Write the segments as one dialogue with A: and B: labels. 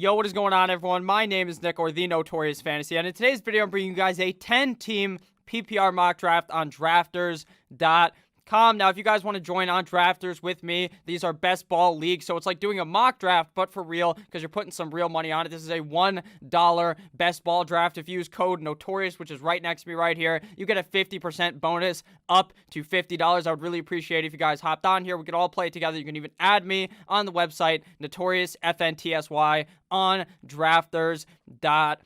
A: Yo, what is going on, everyone? My name is Nick, or The Notorious Fantasy, and in today's video, I'm bringing you guys a 10-team PPR mock draft on drafters.com. Now, if you guys want to join on Drafters with me, these are best ball leagues, so it's like doing a mock draft, but for real, because you're putting some real money on it. This is a $1 best ball draft. If you use code NOTORIOUS, which is right next to me right here, you get a 50% bonus up to $50. I would really appreciate it if you guys hopped on here. We could all play together. You can even add me on the website, Notorious, FNTSY, on drafters.com.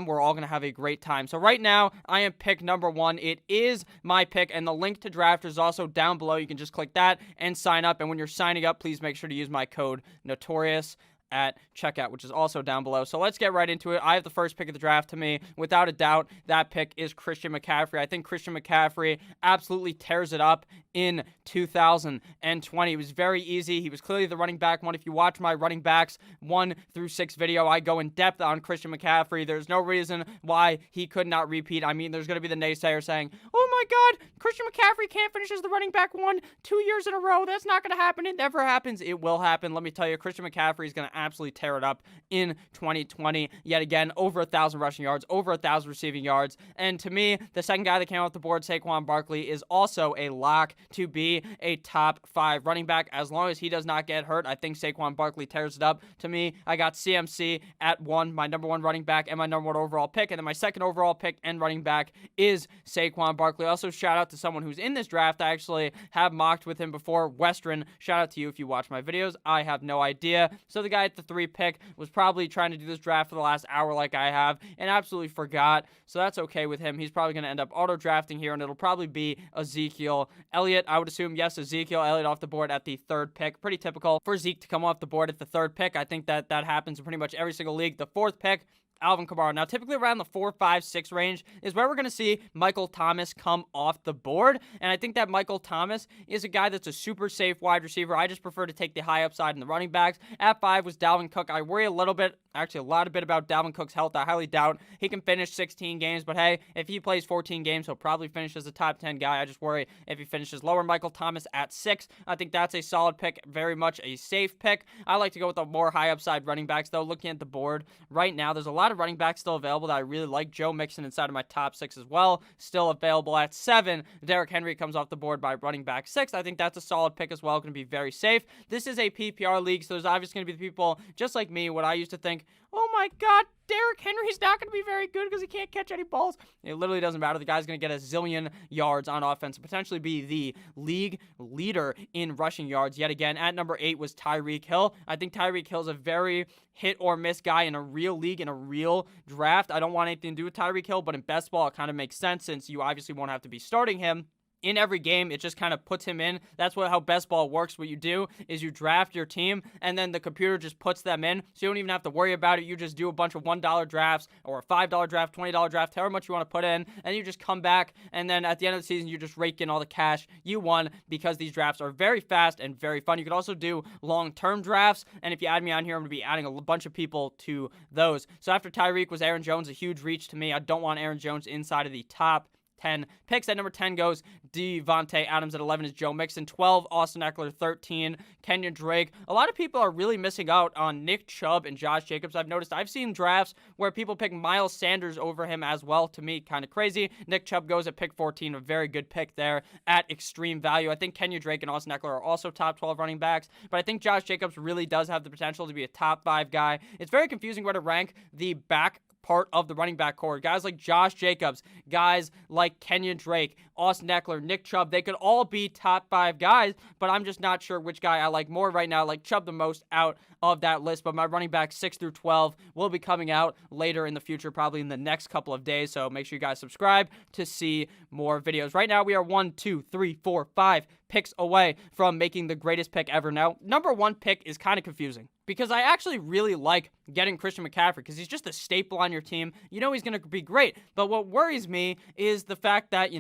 A: We're all going to have a great time. So right now, I am pick number 1. It is my pick, and the link to Drafters is also down below. You can just click that and sign up. And when you're signing up, please make sure to use my code NOTORIOUS at checkout, which is also down below. So let's get right into it. I have the first pick of the draft. To me, without a doubt, that pick is Christian McCaffrey. I think Christian McCaffrey absolutely tears it up in 2020. It was very easy. He was clearly the running back one. If you watch my running backs 1 through 6 video, I go in depth on Christian McCaffrey. There's no reason why he could not repeat. I mean, there's going to be the naysayer saying, oh my God, Christian McCaffrey can't finish as the running back 1 2 years in a row. That's not going to happen. It never happens. It will happen. Let me tell you, Christian McCaffrey is going to absolutely tear it up in 2020. Yet again, over 1,000 rushing yards, over 1,000 receiving yards. And to me, the second guy that came off the board, Saquon Barkley, is also a lock to be a top 5 running back. As long as he does not get hurt, I think Saquon Barkley tears it up. To me, I got CMC at 1, my number 1 running back and my number 1 overall pick. And then my second overall pick and running back is Saquon Barkley. Also, shout out to someone who's in this draft. I actually have mocked with him before, Western. Shout out to you if you watch my videos. I have no idea. So the guy at the 3 pick was probably trying to do this draft for the last hour like I have and absolutely forgot. So that's okay with him. He's probably going to end up auto-drafting here, and it'll probably be Ezekiel Elliott. I would assume, yes, Ezekiel Elliott off the board at the 3rd pick. Pretty typical for Zeke to come off the board at the 3rd pick. I think that happens in pretty much every single league. The 4th pick, Alvin Kamara. Now, typically around the 4, 5, 6 range is where we're going to see Michael Thomas come off the board. And I think that Michael Thomas is a guy that's a super safe wide receiver. I just prefer to take the high upside in the running backs. At 5 was Dalvin Cook. I worry a lot about Dalvin Cook's health. I highly doubt he can finish 16 games. But hey, if he plays 14 games, he'll probably finish as a top 10 guy. I just worry if he finishes lower. Michael Thomas at 6. I think that's a solid pick. Very much a safe pick. I like to go with the more high upside running backs, though. Looking at the board right now, there's a lot of running backs still available that I really like. Joe Mixon inside of my top 6 as well, still available at 7. Derrick Henry comes off the board by running back 6. I think that's a solid pick as well. Going to be very safe. This is a PPR league, so there's obviously going to be the people just like me, what I used to think, oh my God, Derrick Henry's not going to be very good because he can't catch any balls. It literally doesn't matter. The guy's going to get a zillion yards on offense and potentially be the league leader in rushing yards. Yet again, at number 8 was Tyreek Hill. I think Tyreek Hill is a very hit or miss guy in a real league, in a real draft. I don't want anything to do with Tyreek Hill, but in best ball, it kind of makes sense since you obviously won't have to be starting him in every game. It just kind of puts him in. That's how best ball works. What you do is you draft your team, and then the computer just puts them in, so you don't even have to worry about it. You just do a bunch of $1 drafts or a $5 draft, $20 draft, however much you want to put in, and you just come back, and then at the end of the season, you just rake in all the cash you won because these drafts are very fast and very fun. You could also do long-term drafts, and if you add me on here, I'm going to be adding a bunch of people to those. So after Tyreek was Aaron Jones, a huge reach to me. I don't want Aaron Jones inside of the top 10 picks. At number 10 goes Devontae Adams. At 11 is Joe Mixon. 12, Austin Eckler. 13, Kenyon Drake. A lot of people are really missing out on Nick Chubb and Josh Jacobs. I've noticed. I've seen drafts where people pick Miles Sanders over him as well. To me, kind of crazy. Nick Chubb goes at pick 14. A very good pick there at extreme value. I think Kenyon Drake and Austin Eckler are also top 12 running backs, but I think Josh Jacobs really does have the potential to be a top 5 guy. It's very confusing where to rank the back part of the running back core. Guys like Josh Jacobs, guys like Kenyon Drake, Austin Eckler, Nick Chubb, they could all be top 5 guys, but I'm just not sure which guy I like more right now. I like Chubb the most out of that list, but my running back 6 through 12 will be coming out later in the future, probably in the next couple of days, so make sure you guys subscribe to see more videos. Right now, we are 1, 2, 3, 4, 5 picks away from making the greatest pick ever. Now, number 1 pick is kind of confusing because I actually really like getting Christian McCaffrey because he's just a staple on your team. You know he's going to be great, but what worries me is the fact that,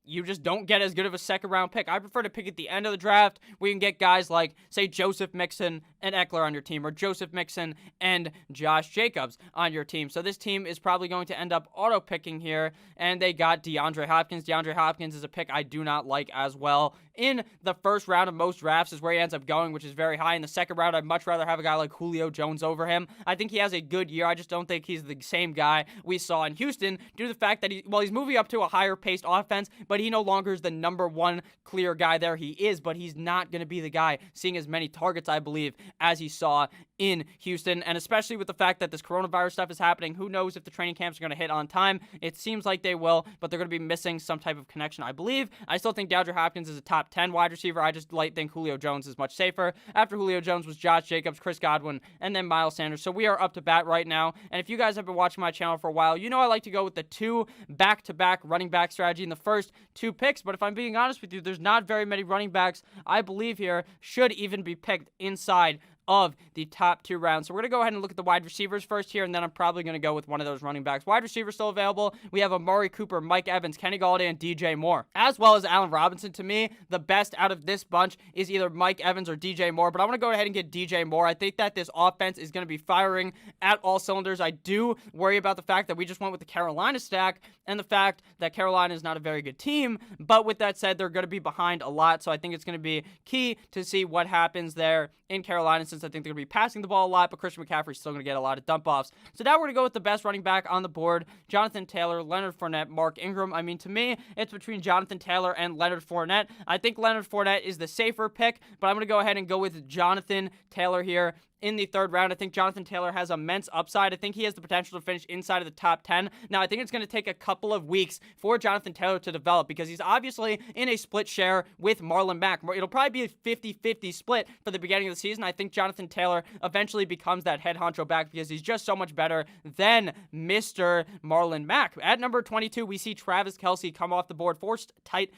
A: you just don't get as good of a second-round pick. I prefer to pick at the end of the draft where you can get guys like, say, Joseph Mixon and Eckler on your team, or Joseph Mixon and Josh Jacobs on your team. So this team is probably going to end up auto-picking here, and they got DeAndre Hopkins. DeAndre Hopkins is a pick I do not like as well in the first round of most drafts is where he ends up going, which is very high. In the second round, I'd much rather have a guy like Julio Jones over him. I think he has a good year. I just don't think he's the same guy we saw in Houston due to the fact that he's moving up to a higher paced offense, but he no longer is the number one clear guy there. He is, but he's not going to be the guy seeing as many targets, I believe, as he saw in Houston. And especially with the fact that this coronavirus stuff is happening, who knows if the training camps are going to hit on time. It seems like they will, but they're going to be missing some type of connection, I believe. I still think DeAndre Hopkins is a top 10 wide receiver. I just think Julio Jones is much safer. After Julio Jones was Josh Jacobs, Chris Godwin, and then Miles Sanders. So we are up to bat right now. And if you guys have been watching my channel for a while, you know I like to go with the 2 back-to-back running back strategy in the first 2 picks. But if I'm being honest with you, there's not very many running backs I believe here should even be picked inside of the top 2 rounds. So we're going to go ahead and look at the wide receivers first here, and then I'm probably going to go with one of those running backs. Wide receivers still available. We have Amari Cooper, Mike Evans, Kenny Golladay, and DJ Moore, as well as Allen Robinson. To me, the best out of this bunch is either Mike Evans or DJ Moore, but I'm going to go ahead and get DJ Moore. I think that this offense is going to be firing at all cylinders. I do worry about the fact that we just went with the Carolina stack and the fact that Carolina is not a very good team, but with that said, they're going to be behind a lot, so I think it's going to be key to see what happens there in Carolina, since I think they're going to be passing the ball a lot, but Christian McCaffrey's still going to get a lot of dump offs. So now we're going to go with the best running back on the board, Jonathan Taylor, Leonard Fournette, Mark Ingram. I mean, to me, it's between Jonathan Taylor and Leonard Fournette. I think Leonard Fournette is the safer pick, but I'm going to go ahead and go with Jonathan Taylor here in the 3rd round. I think Jonathan Taylor has immense upside. I think he has the potential to finish inside of the top 10. Now, I think it's going to take a couple of weeks for Jonathan Taylor to develop because he's obviously in a split share with Marlon Mack. It'll probably be a 50-50 split for the beginning of the season. I think Jonathan Taylor eventually becomes that head honcho back because he's just so much better than Mr. Marlon Mack. At number 22, we see Travis Kelce come off the board. First tight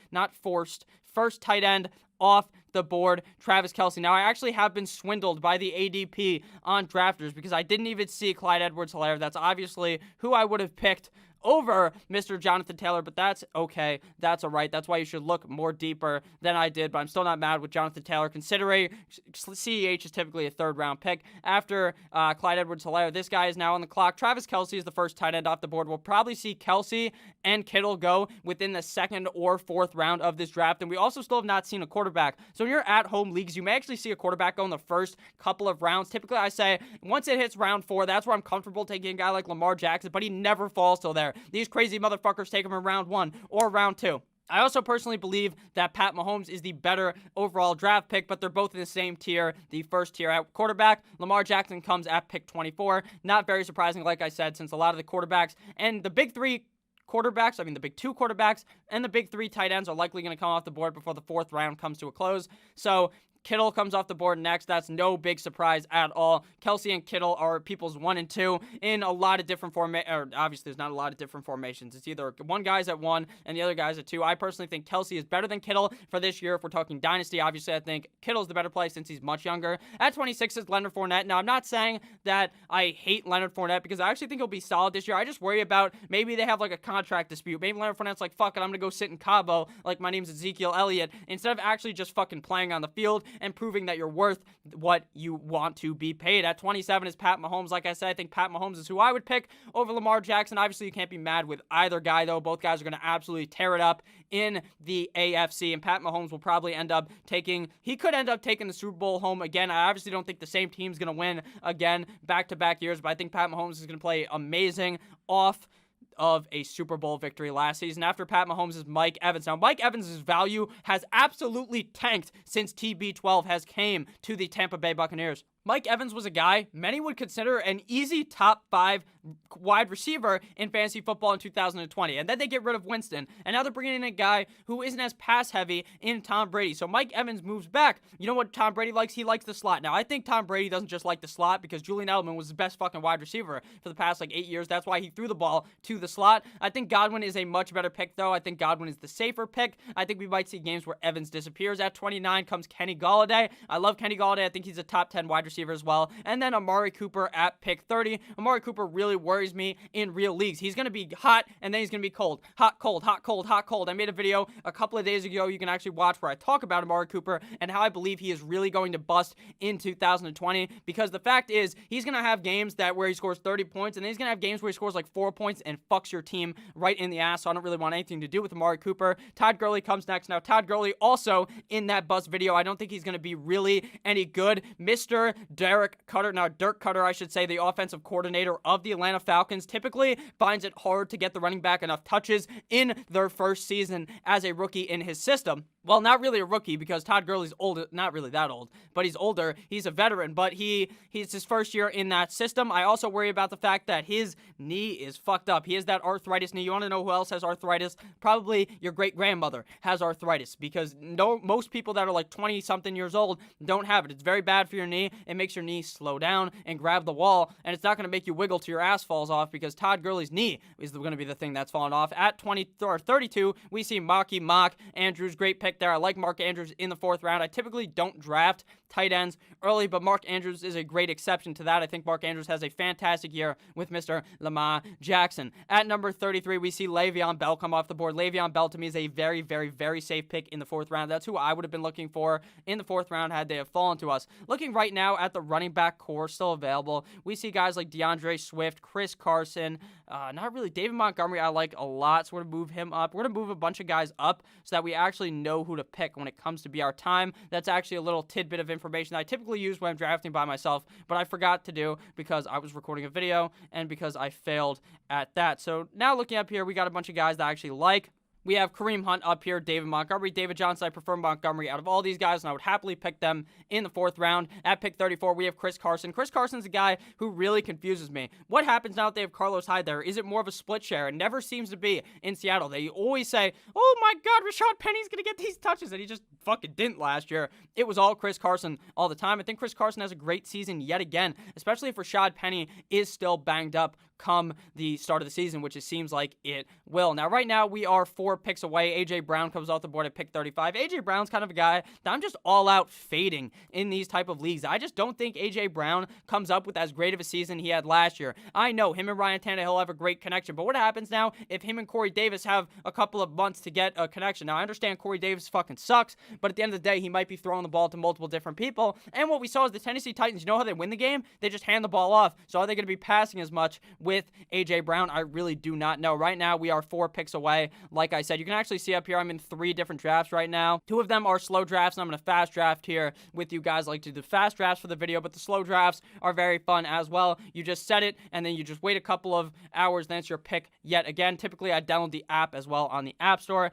A: end off the board, Travis Kelce. Now, I actually have been swindled by the ADP on drafters because I didn't even see Clyde Edwards-Helaire. That's obviously who I would have picked over Mr. Jonathan Taylor, but that's okay. That's all right. That's why you should look more deeper than I did, but I'm still not mad with Jonathan Taylor, considering CEH is typically a 3rd round pick. After Clyde Edwards-Helaire, this guy is now on the clock. Travis Kelce is the first tight end off the board. We'll probably see Kelce and Kittle go within the 2nd or 4th round of this draft, and we also still have not seen a quarterback. So in your at-home leagues, you may actually see a quarterback go in the first couple of rounds. Typically, I say once it hits round 4, that's where I'm comfortable taking a guy like Lamar Jackson, but he never falls till there. These crazy motherfuckers take him in round 1 or round 2. I also personally believe that Pat Mahomes is the better overall draft pick, but they're both in the same tier, the first tier at quarterback. Lamar Jackson comes at pick 24. Not very surprising, like I said, since a lot of the quarterbacks and the big 3 quarterbacks, the big 2 quarterbacks and the big 3 tight ends are likely going to come off the board before the 4th round comes to a close. So Kittle comes off the board next. That's no big surprise at all. Kelce and Kittle are people's 1 and 2 in a lot of different obviously, there's not a lot of different formations. It's either one guy's at 1 and the other guy's at 2. I personally think Kelce is better than Kittle for this year. If we're talking dynasty, obviously, I think Kittle's the better play since he's much younger. At 26 is Leonard Fournette. Now, I'm not saying that I hate Leonard Fournette because I actually think he'll be solid this year. I just worry about maybe they have like a contract dispute. Maybe Leonard Fournette's like, fuck it, I'm going to go sit in Cabo like my name's Ezekiel Elliott instead of actually just fucking playing on the field and proving that you're worth what you want to be paid. At 27 is Pat Mahomes. Like I said, I think Pat Mahomes is who I would pick over Lamar Jackson. Obviously, you can't be mad with either guy, though. Both guys are going to absolutely tear it up in the AFC, and Pat Mahomes will probably end up taking the Super Bowl home again. I obviously don't think the same team's going to win again back-to-back years, but I think Pat Mahomes is going to play amazing off of a Super Bowl victory last season. After Pat Mahomes is Mike Evans. Now, Mike Evans' value has absolutely tanked since TB12 has came to the Tampa Bay Buccaneers. Mike Evans was a guy many would consider an easy top 5 wide receiver in fantasy football in 2020. And then they get rid of Winston. And now they're bringing in a guy who isn't as pass heavy in Tom Brady. So Mike Evans moves back. You know what Tom Brady likes? He likes the slot. Now, I think Tom Brady doesn't just like the slot because Julian Edelman was the best fucking wide receiver for the past 8 years. That's why he threw the ball to the slot. I think Godwin is a much better pick, though. I think Godwin is the safer pick. I think we might see games where Evans disappears. At 29 comes Kenny Golladay. I love Kenny Golladay. I think he's a top 10 wide receiver receiver as well. And then Amari Cooper at pick 30. Amari Cooper really worries me in real leagues. He's going to be hot, and then he's going to be cold. Hot, cold, hot, cold, hot, cold. I made a video a couple of days ago you can actually watch where I talk about Amari Cooper and how I believe he is really going to bust in 2020, because the fact is he's going to have games where he scores 30 points, and then he's going to have games where he scores like 4 points and fucks your team right in the ass. So I don't really want anything to do with Amari Cooper. Todd Gurley comes next. Now, Todd Gurley also in that bust video. I don't think he's going to be really any good. Mr. Dirk Cutter, I should say, the offensive coordinator of the Atlanta Falcons, typically finds it hard to get the running back enough touches in their first season as a rookie in his system. Well, not really a rookie, because Todd Gurley's old, not really that old, but he's older. He's a veteran, but he's his first year in that system. I also worry about the fact that his knee is fucked up. He has that arthritis knee. You want to know who else has arthritis? Probably your great-grandmother has arthritis, because most people that are like 20-something years old don't have it. It's very bad for your knee. It makes your knee slow down and grab the wall, and it's not going to make you wiggle till your ass falls off, because Todd Gurley's knee is going to be the thing that's falling off. At 32, we see Mark Andrews, great pick there. I like Mark Andrews in the 4th round. I typically don't draft tight ends early, but Mark Andrews is a great exception to that. I think Mark Andrews has a fantastic year with Mr. Lamar Jackson. At number 33, we see Le'Veon Bell come off the board. Le'Veon Bell to me is a very, very, very safe pick in the 4th round. That's who I would have been looking for in the 4th round had they have fallen to us. Looking right now at the running back core still available, we see guys like DeAndre Swift, Chris Carson, not really David Montgomery I like a lot, so we're going to move him up. We're going to move a bunch of guys up so that we actually know who to pick when it comes to be our time. That's actually a little tidbit of information that I typically use when I'm drafting by myself, but I forgot to do because I was recording a video and because I failed at that. So now looking up here, we got a bunch of guys that I actually like. We have Kareem Hunt up here, David Montgomery, David Johnson. I prefer Montgomery out of all these guys, and I would happily pick them in the 4th round. At pick 34, we have Chris Carson. Chris Carson's a guy who really confuses me. What happens now that they have Carlos Hyde there? Is it more of a split share? It never seems to be in Seattle. They always say, oh my God, Rashad Penny's going to get these touches, and he just fucking didn't last year. It was all Chris Carson all the time. I think Chris Carson has a great season yet again, especially if Rashad Penny is still banged up come the start of the season, which it seems like it will. Now, right now, we are 4 picks away. A.J. Brown comes off the board at pick 35. A.J. Brown's kind of a guy that I'm just all out fading in these type of leagues. I just don't think A.J. Brown comes up with as great of a season he had last year. I know him and Ryan Tannehill have a great connection, but what happens now if him and Corey Davis have a couple of months to get a connection? Now, I understand Corey Davis fucking sucks, but at the end of the day, he might be throwing the ball to multiple different people, and what we saw is the Tennessee Titans, you know how they win the game? They just hand the ball off. So are they going to be passing as much with A.J. Brown? I really do not know. Right now, we are 4 picks away. Like I said, you can actually see up here, I'm in 3 different drafts right now. 2 of them are slow drafts, and I'm going to fast draft here with you guys. I like to do the fast drafts for the video, but the slow drafts are very fun as well. You just set it, and then you just wait a couple of hours, then it's your pick yet again. Typically, I download the app as well on the App Store.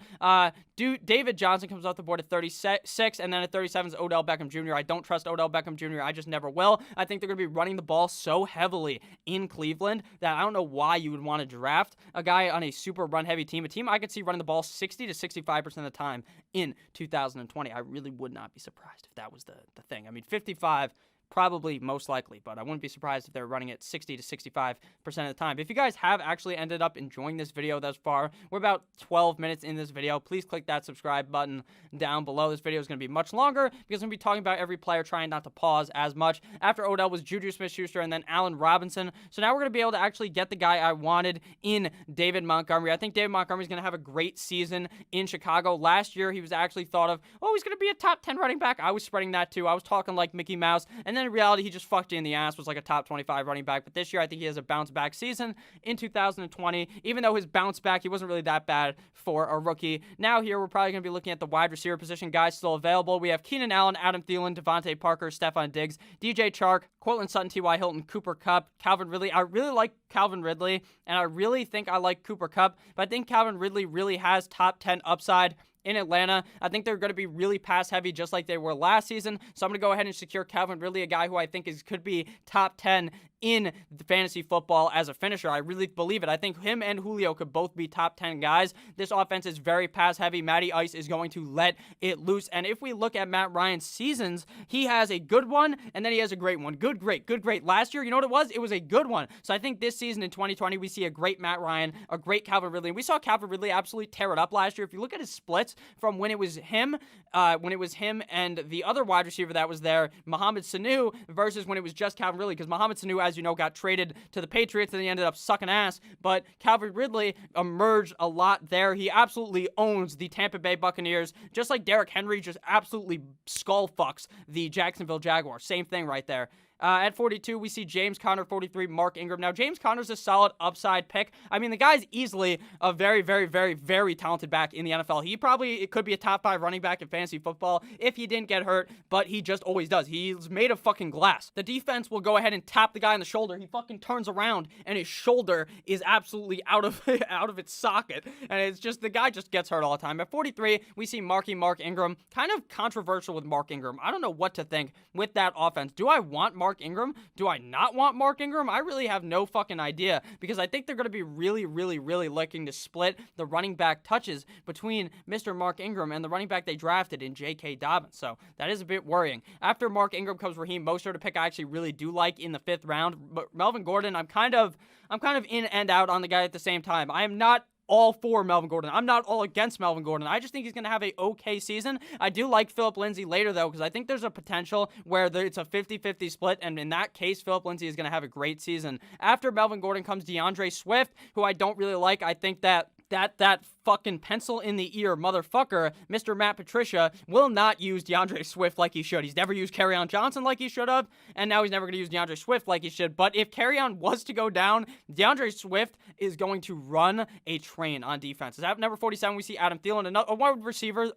A: David Johnson comes off the board at 36, and then at 37 is Odell Beckham Jr. I don't trust Odell Beckham Jr. I just never will. I think they're going to be running the ball so heavily in Cleveland that I don't know why you would want to draft a guy on a super run-heavy team. A team I could see running the ball 60 to 65% of the time in 2020. I really would not be surprised if that was the thing. I mean, 55... probably, most likely, but I wouldn't be surprised if they're running it 60 to 65% of the time. If you guys have actually ended up enjoying this video thus far, we're about 12 minutes in this video. Please click that subscribe button down below. This video is going to be much longer because I'm going to be talking about every player, trying not to pause as much. After Odell was Juju Smith-Schuster and then Allen Robinson. So now we're going to be able to actually get the guy I wanted in David Montgomery. I think David Montgomery is going to have a great season in Chicago. Last year, he was actually thought of, oh, he's going to be a top 10 running back. I was spreading that too. I was talking like Mickey Mouse. And then in reality, he just fucked you in the ass, was like a top 25 running back. But this year, I think he has a bounce back season in 2020. Even though his bounce back, he wasn't really that bad for a rookie. Now here, we're probably going to be looking at the wide receiver position. Guys still available. We have Keenan Allen, Adam Thielen, Devontae Parker, Stephon Diggs, DJ Chark, Cortland Sutton, T.Y. Hilton, Cooper Kupp, Calvin Ridley. I really like Calvin Ridley, and I really think I like Cooper Kupp, but I think Calvin Ridley really has top 10 upside in Atlanta. I think they're going to be really pass heavy just like they were last season. So I'm going to go ahead and secure Calvin Ridley, a guy who I think could be top 10 in the fantasy football as a finisher. I really believe it. I think him and Julio could both be top 10 guys. This offense is very pass heavy. Matty Ice is going to let it loose. And if we look at Matt Ryan's seasons, he has a good one and then he has a great one. Good, great, good, great. Last year, you know what it was? It was a good one. So I think this season in 2020, we see a great Matt Ryan, a great Calvin Ridley. And we saw Calvin Ridley absolutely tear it up last year. If you look at his splits, splits from when it was him and the other wide receiver that was there, Mohamed Sanu, versus when it was just Calvin Ridley, because Mohamed Sanu, as you know, got traded to the Patriots and he ended up sucking ass, but Calvin Ridley emerged a lot there. He absolutely owns the Tampa Bay Buccaneers, just like Derrick Henry just absolutely skull fucks the Jacksonville Jaguars. Same thing right there. At 42, we see James Conner, 43, Mark Ingram. Now, James Conner's a solid upside pick. I mean, the guy's easily a very, very, very, very talented back in the NFL. It could be a top 5 running back in fantasy football if he didn't get hurt, but he just always does. He's made of fucking glass. The defense will go ahead and tap the guy on the shoulder. He fucking turns around, and his shoulder is absolutely out of its socket. And it's just, the guy just gets hurt all the time. At 43, we see Mark Ingram. Kind of controversial with Mark Ingram. I don't know what to think with that offense. Do I want Mark Ingram? Do I not want Mark Ingram? I really have no fucking idea, because I think they're going to be really, really, really looking to split the running back touches between Mr. Mark Ingram and the running back they drafted in J.K. Dobbins. So that is a bit worrying. After Mark Ingram comes Raheem Mostert, a pick I actually really do like in the 5th round. But Melvin Gordon, I'm kind of in and out on the guy at the same time. I am not all for Melvin Gordon. I'm not all against Melvin Gordon. I just think he's going to have a okay season. I do like Phillip Lindsay later, though, because I think there's a potential where it's a 50-50 split, and in that case, Phillip Lindsay is going to have a great season. After Melvin Gordon comes DeAndre Swift, who I don't really like. I think that fucking pencil in the ear motherfucker, Mr. Matt Patricia, will not use DeAndre Swift like he should. He's never used Kerryon Johnson like he should have, and now he's never going to use DeAndre Swift like he should. But if Kerryon was to go down, DeAndre Swift is going to run a train on defense. At number 47, we see Adam Thielen, a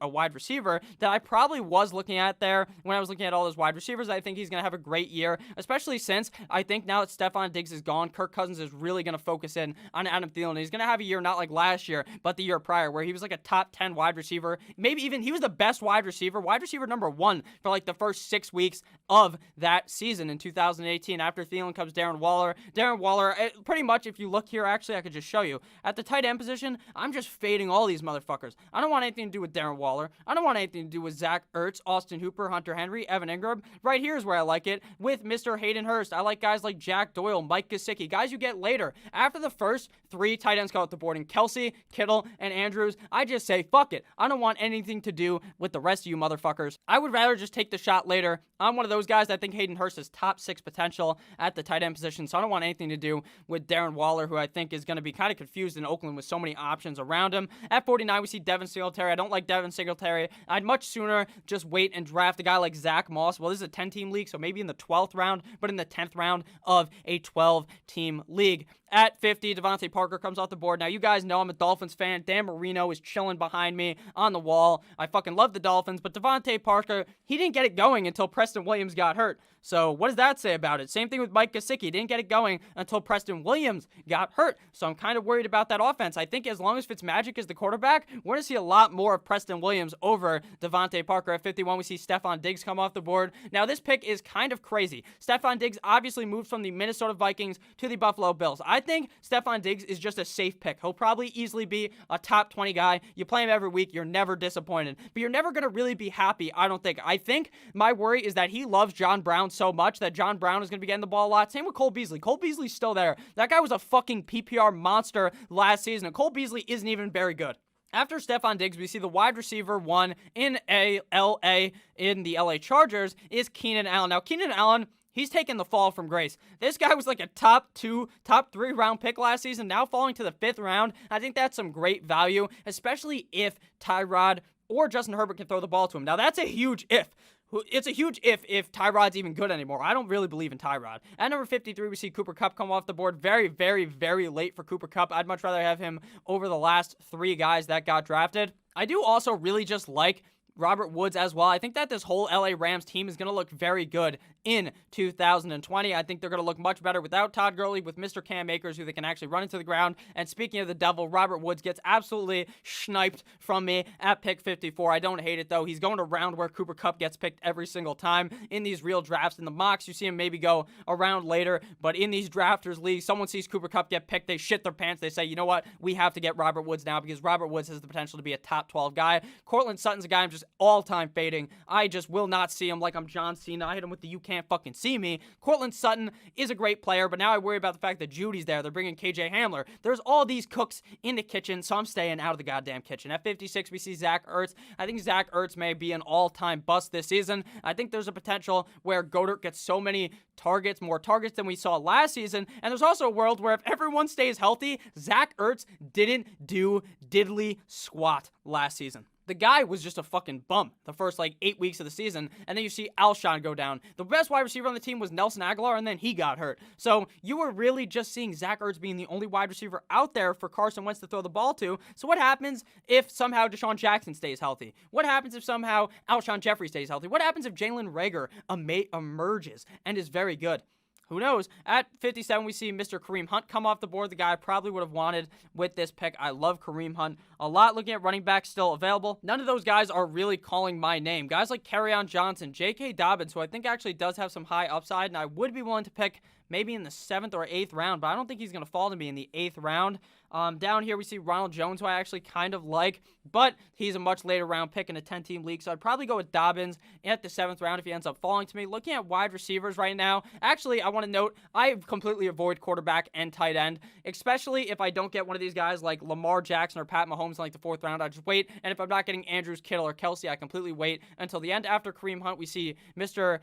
A: wide receiver that I probably was looking at there when I was looking at all those wide receivers. I think he's going to have a great year, especially since I think now that Stephon Diggs is gone, Kirk Cousins is really going to focus in on Adam Thielen. He's going to have a year not like last year, but the year prior, where he was like a top 10 wide receiver. Maybe even he was the best wide receiver number 1 for like the first 6 weeks of that season in 2018. After Thielen comes Darren Waller. Pretty much, if you look here, actually, I could just show you. At the tight end position, I'm just fading all these motherfuckers. I don't want anything to do with Darren Waller. I don't want anything to do with Zach Ertz, Austin Hooper, Hunter Henry, Evan Ingram. Right here is where I like it with Mr. Hayden Hurst. I like guys like Jack Doyle, Mike Gesicki, guys you get later. After the first 3 tight ends come off the board, and Kelsey, Kittle, and Andrews, I just say, fuck it. I don't want anything to do with the rest of you motherfuckers. I would rather just take the shot later. I'm one of those guys that think Hayden Hurst is top 6 potential at the tight end position, so I don't want anything to do with Darren Waller, who I think is going to be kind of confused in Oakland with so many options around him. At 49, we see Devin Singletary. I don't like Devin Singletary. I'd much sooner just wait and draft a guy like Zach Moss. Well, this is a 10-team league, so maybe in the 12th round, but in the 10th round of a 12-team league. At 50, Devontae Parker comes off the board. Now, you guys know I'm a Dolphins fan. Dan Marino is chilling behind me on the wall. I fucking love the Dolphins, but Devontae Parker, he didn't get it going until Preston Williams got hurt. So what does that say about it? Same thing with Mike Gesicki. Didn't get it going until Preston Williams got hurt. So I'm kind of worried about that offense. I think as long as Fitzmagic is the quarterback, we're going to see a lot more of Preston Williams over Devontae Parker. At 51, we see Stephon Diggs come off the board. Now, this pick is kind of crazy. Stephon Diggs obviously moved from the Minnesota Vikings to the Buffalo Bills. I think Stephon Diggs is just a safe pick. He'll probably easily be a top 20 guy. You play him every week, you're never disappointed. But you're never going to really be happy, I don't think. I think my worry is that he loves John Brown so much that John Brown is going to be getting the ball a lot. Same with Cole Beasley. Cole Beasley's still there. That guy was a fucking PPR monster last season, and Cole Beasley isn't even very good. After Stephon Diggs, we see the wide receiver 1 in the LA Chargers is Keenan Allen. Now, Keenan Allen, he's taken the fall from grace. This guy was like a top 3 round pick last season, now falling to the 5th round. I think that's some great value, especially if Tyrod or Justin Herbert can throw the ball to him. Now, that's a huge if. It's a huge if Tyrod's even good anymore. I don't really believe in Tyrod. At number 53, we see Cooper Kupp come off the board. Very, very, very late for Cooper Kupp. I'd much rather have him over the last 3 guys that got drafted. I do also really just like Robert Woods as well. I think that this whole LA Rams team is going to look very good in 2020. I think they're going to look much better without Todd Gurley, with Mr. Cam Akers, who they can actually run into the ground. And speaking of the devil, Robert Woods gets absolutely sniped from me at pick 54. I don't hate it, though. He's going around where Cooper Kupp gets picked every single time in these real drafts. In the mocks, you see him maybe go around later, but in these drafters leagues, someone sees Cooper Kupp get picked, they shit their pants. They say, you know what? We have to get Robert Woods now, because Robert Woods has the potential to be a top 12 guy. Cortland Sutton's a guy I'm just just all-time fading. I just will not see him like I'm John Cena. I hit him with the you can't fucking see me. Courtland Sutton is a great player, but now I worry about the fact that Judy's there. They're bringing KJ Hamler. There's all these cooks in the kitchen, so I'm staying out of the goddamn kitchen. At 56, we see Zach Ertz. I think Zach Ertz may be an all-time bust this season. I think there's a potential where Goddard gets so many targets, more targets than we saw last season, and there's also a world where if everyone stays healthy, Zach Ertz didn't do diddly squat last season. The guy was just a fucking bum the first, 8 weeks of the season, and then you see Alshon go down. The best wide receiver on the team was Nelson Aguilar, and then he got hurt. So you were really just seeing Zach Ertz being the only wide receiver out there for Carson Wentz to throw the ball to. So what happens if somehow Deshaun Jackson stays healthy? What happens if somehow Alshon Jeffrey stays healthy? What happens if Jalen Reagor emerges and is very good? Who knows? At 57, we see Mr. Kareem Hunt come off the board, the guy I probably would have wanted with this pick. I love Kareem Hunt a lot. Looking at running backs still available, none of those guys are really calling my name. Guys like Kerryon Johnson, J.K. Dobbins, who I think actually does have some high upside, and I would be willing to pick maybe in the 7th or 8th round, but I don't think he's going to fall to me in the 8th round. Down here, we see Ronald Jones, who I actually kind of like, but he's a much later round pick in a 10-team league, so I'd probably go with Dobbins at the 7th round if he ends up falling to me. Looking at wide receivers right now, actually, I want to note, I completely avoid quarterback and tight end, especially if I don't get one of these guys like Lamar Jackson or Pat Mahomes in the 4th round. I just wait, and if I'm not getting Andrews, Kittle, or Kelsey, I completely wait until the end. After Kareem Hunt, we see Mr.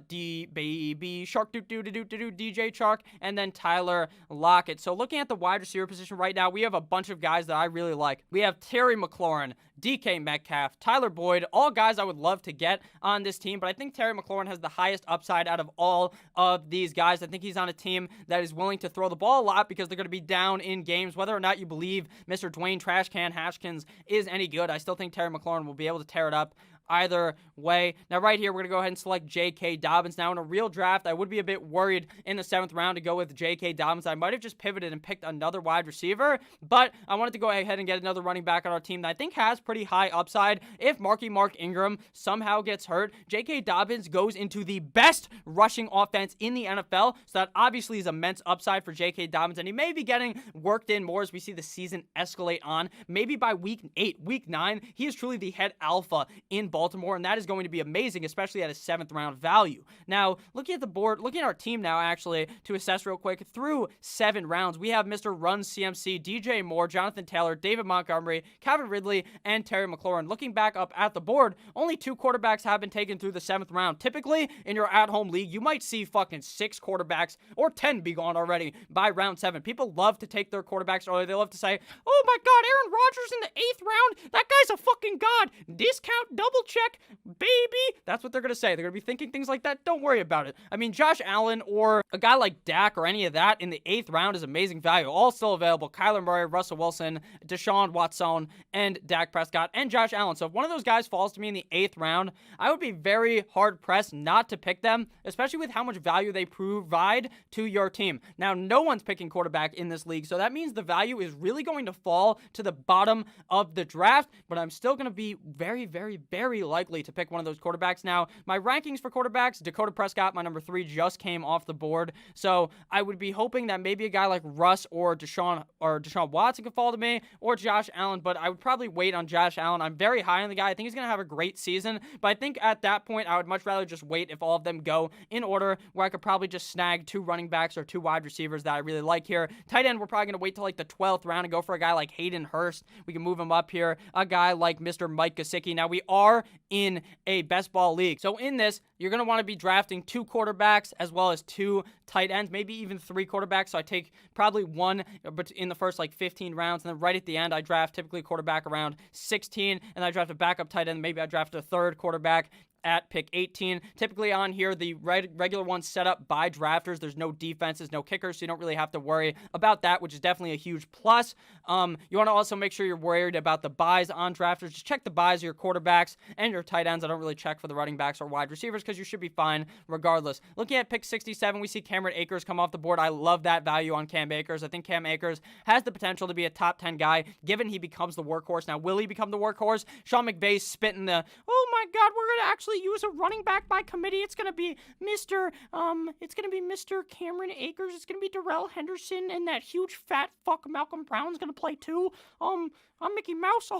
A: D-Baby Shark, DJ Shark, and then Tyler Lockett. So looking at the wide receiver position right now, we have a bunch of guys that I really like. We have Terry McLaurin, DK Metcalf, Tyler Boyd, all guys I would love to get on this team, but I think Terry McLaurin has the highest upside out of all of these guys. I think he's on a team that is willing to throw the ball a lot because they're going to be down in games. Whether or not you believe Mr. Dwayne Trashcan Haskins is any good, I still think Terry McLaurin will be able to tear it up either way. Now, right here, we're going to go ahead and select J.K. Dobbins. Now, in a real draft, I would be a bit worried in the 7th round to go with J.K. Dobbins. I might have just pivoted and picked another wide receiver, but I wanted to go ahead and get another running back on our team that I think has pretty high upside. If Mark Ingram somehow gets hurt, J.K. Dobbins goes into the best rushing offense in the NFL, so that obviously is immense upside for J.K. Dobbins, and he may be getting worked in more as we see the season escalate on. Maybe by week 8, week 9, he is truly the head alpha in Baltimore, and that is going to be amazing, especially at a 7th round value. Now, looking at the board, looking at our team now, actually, to assess real quick, through 7 rounds, we have Mr. Run CMC, DJ Moore, Jonathan Taylor, David Montgomery, Calvin Ridley, and Terry McLaurin. Looking back up at the board, only 2 quarterbacks have been taken through the 7th round. Typically, in your at-home league, you might see fucking 6 quarterbacks or 10 be gone already by round 7. People love to take their quarterbacks early. They love to say, oh my god, Aaron Rodgers in the 8th round? That guy's a fucking god. Discount, double check, baby. That's what they're going to say. They're going to be thinking things like that. Don't worry about it. I mean, Josh Allen or a guy like Dak or any of that in the 8th round is amazing value. All still available. Kyler Murray, Russell Wilson, Deshaun Watson, and Dak Prescott, and Josh Allen. So if one of those guys falls to me in the 8th round, I would be very hard-pressed not to pick them, especially with how much value they provide to your team. Now, no one's picking quarterback in this league, so that means the value is really going to fall to the bottom of the draft, but I'm still going to be very, very, very likely to pick one of those quarterbacks. Now, my rankings for quarterbacks, Dakota Prescott, my number 3, just came off the board, so I would be hoping that maybe a guy like Russ or Deshaun Watson could fall to me, or Josh Allen, but I would probably wait on Josh Allen. I'm very high on the guy. I think he's going to have a great season, but I think at that point, I would much rather just wait if all of them go in order, where I could probably just snag 2 running backs or 2 wide receivers that I really like here. Tight end, we're probably going to wait till the 12th round and go for a guy like Hayden Hurst. We can move him up here. A guy like Mr. Mike Gesicki. Now, we are in a best ball league, so in this, you're going to want to be drafting 2 quarterbacks as well as 2 tight ends, maybe even 3 quarterbacks. So I take probably 1 in the first 15 rounds, and then right at the end, I draft typically quarterback around 16, and I draft a backup tight end. Maybe I draft a 3rd quarterback at pick 18. Typically on here, the regular one's set up by drafters. There's no defenses, no kickers, so you don't really have to worry about that, which is definitely a huge plus. You want to also make sure you're worried about the buys on drafters. Just check the buys of your quarterbacks and your tight ends. I don't really check for the running backs or wide receivers because you should be fine regardless. Looking at pick 67, we see Cameron Akers come off the board. I love that value on Cam Akers. I think Cam Akers has the potential to be a top 10 guy, given he becomes the workhorse. Now, will he become the workhorse? Sean McVay's spitting the, oh my God, we're going to actually use a running back by committee. It's going to be Mr. Cameron Akers. It's going to be Darrell Henderson, and that huge fat fuck Malcolm Brown's going to play too. I'm Mickey Mouse.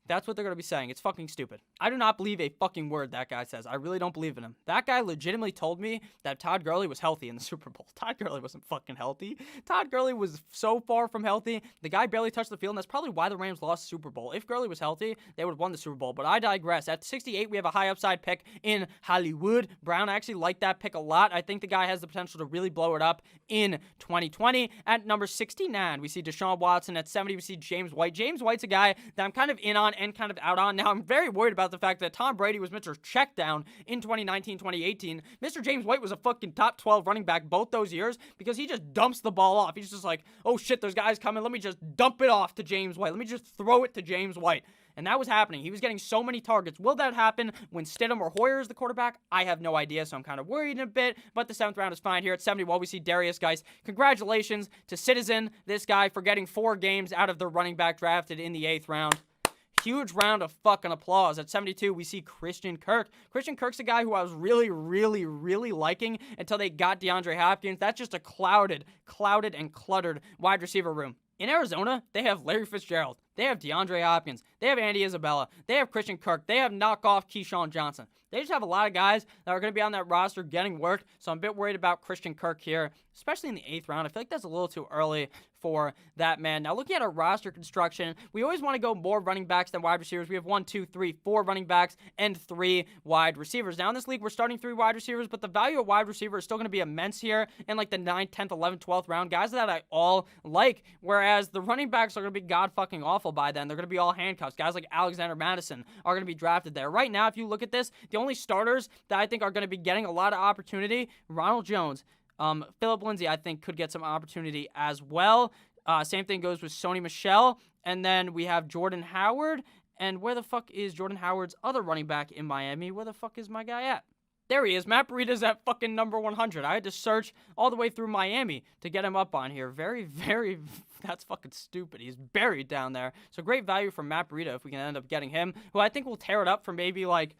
A: That's what they're going to be saying. It's fucking stupid. I do not believe a fucking word that guy says. I really don't believe in him. That guy legitimately told me that Todd Gurley was healthy in the Super Bowl. Todd Gurley wasn't fucking healthy. Todd Gurley was so far from healthy. The guy barely touched the field, and that's probably why the Rams lost the Super Bowl. If Gurley was healthy, they would have won the Super Bowl. But I digress. At 68, we have a high upside pick in Hollywood Brown. I actually like that pick a lot. I think the guy has the potential to really blow it up in 2020. At number 69, we see Deshaun Watson. At 70, we see James White. James White's a guy that I'm kind of in on and kind of out on. Now, I'm very worried about the fact that Tom Brady was Mr. Checkdown in 2019, 2018. Mr. James White was a fucking top 12 running back both those years because he just dumps the ball off. He's just like, oh shit, there's guys coming. Let me just dump it off to James White. Let me just throw it to James White. And that was happening. He was getting so many targets. Will that happen when Stidham or Hoyer is the quarterback? I have no idea, so I'm kind of worried a bit. But the 7th round is fine here at 70. While we see Darius Geis. Congratulations to Citizen, this guy, for getting 4 games out of the running back drafted in the 8th round. Huge round of fucking applause. At 72, we see Christian Kirk. Christian Kirk's a guy who I was really liking until they got DeAndre Hopkins. That's just a clouded and cluttered wide receiver room. In Arizona, they have Larry Fitzgerald. They have DeAndre Hopkins. They have Andy Isabella. They have Christian Kirk. They have knockoff Keyshawn Johnson. They just have a lot of guys that are going to be on that roster getting work, so I'm a bit worried about Christian Kirk here, especially in the 8th round. I feel like that's a little too early for that man. Now, looking at our roster construction, we always want to go more running backs than wide receivers. We have 1, 2, 3, 4 running backs and 3 wide receivers. Now, in this league, we're starting 3 wide receivers, but the value of wide receiver is still going to be immense here in like the 9th, 10th, 11th, 12th round. Guys that I all like, whereas the running backs are going to be god-fucking awful by then. They're going to be all handcuffs. Guys like Alexander Madison are going to be drafted there. Right now, if you look at this, the only starters that I think are going to be getting a lot of opportunity, Ronald Jones, Phillip Lindsay, I think, could get some opportunity as well. Same thing goes with Sony Michel. And then we have Jordan Howard. And where the fuck is Jordan Howard's other running back in Miami? Where the fuck is my guy at? There he is. Matt Breida's at fucking number 100. I had to search all the way through Miami to get him up on here. That's fucking stupid. He's buried down there. So great value from Matt Breida if we can end up getting him, who I think will tear it up for maybe like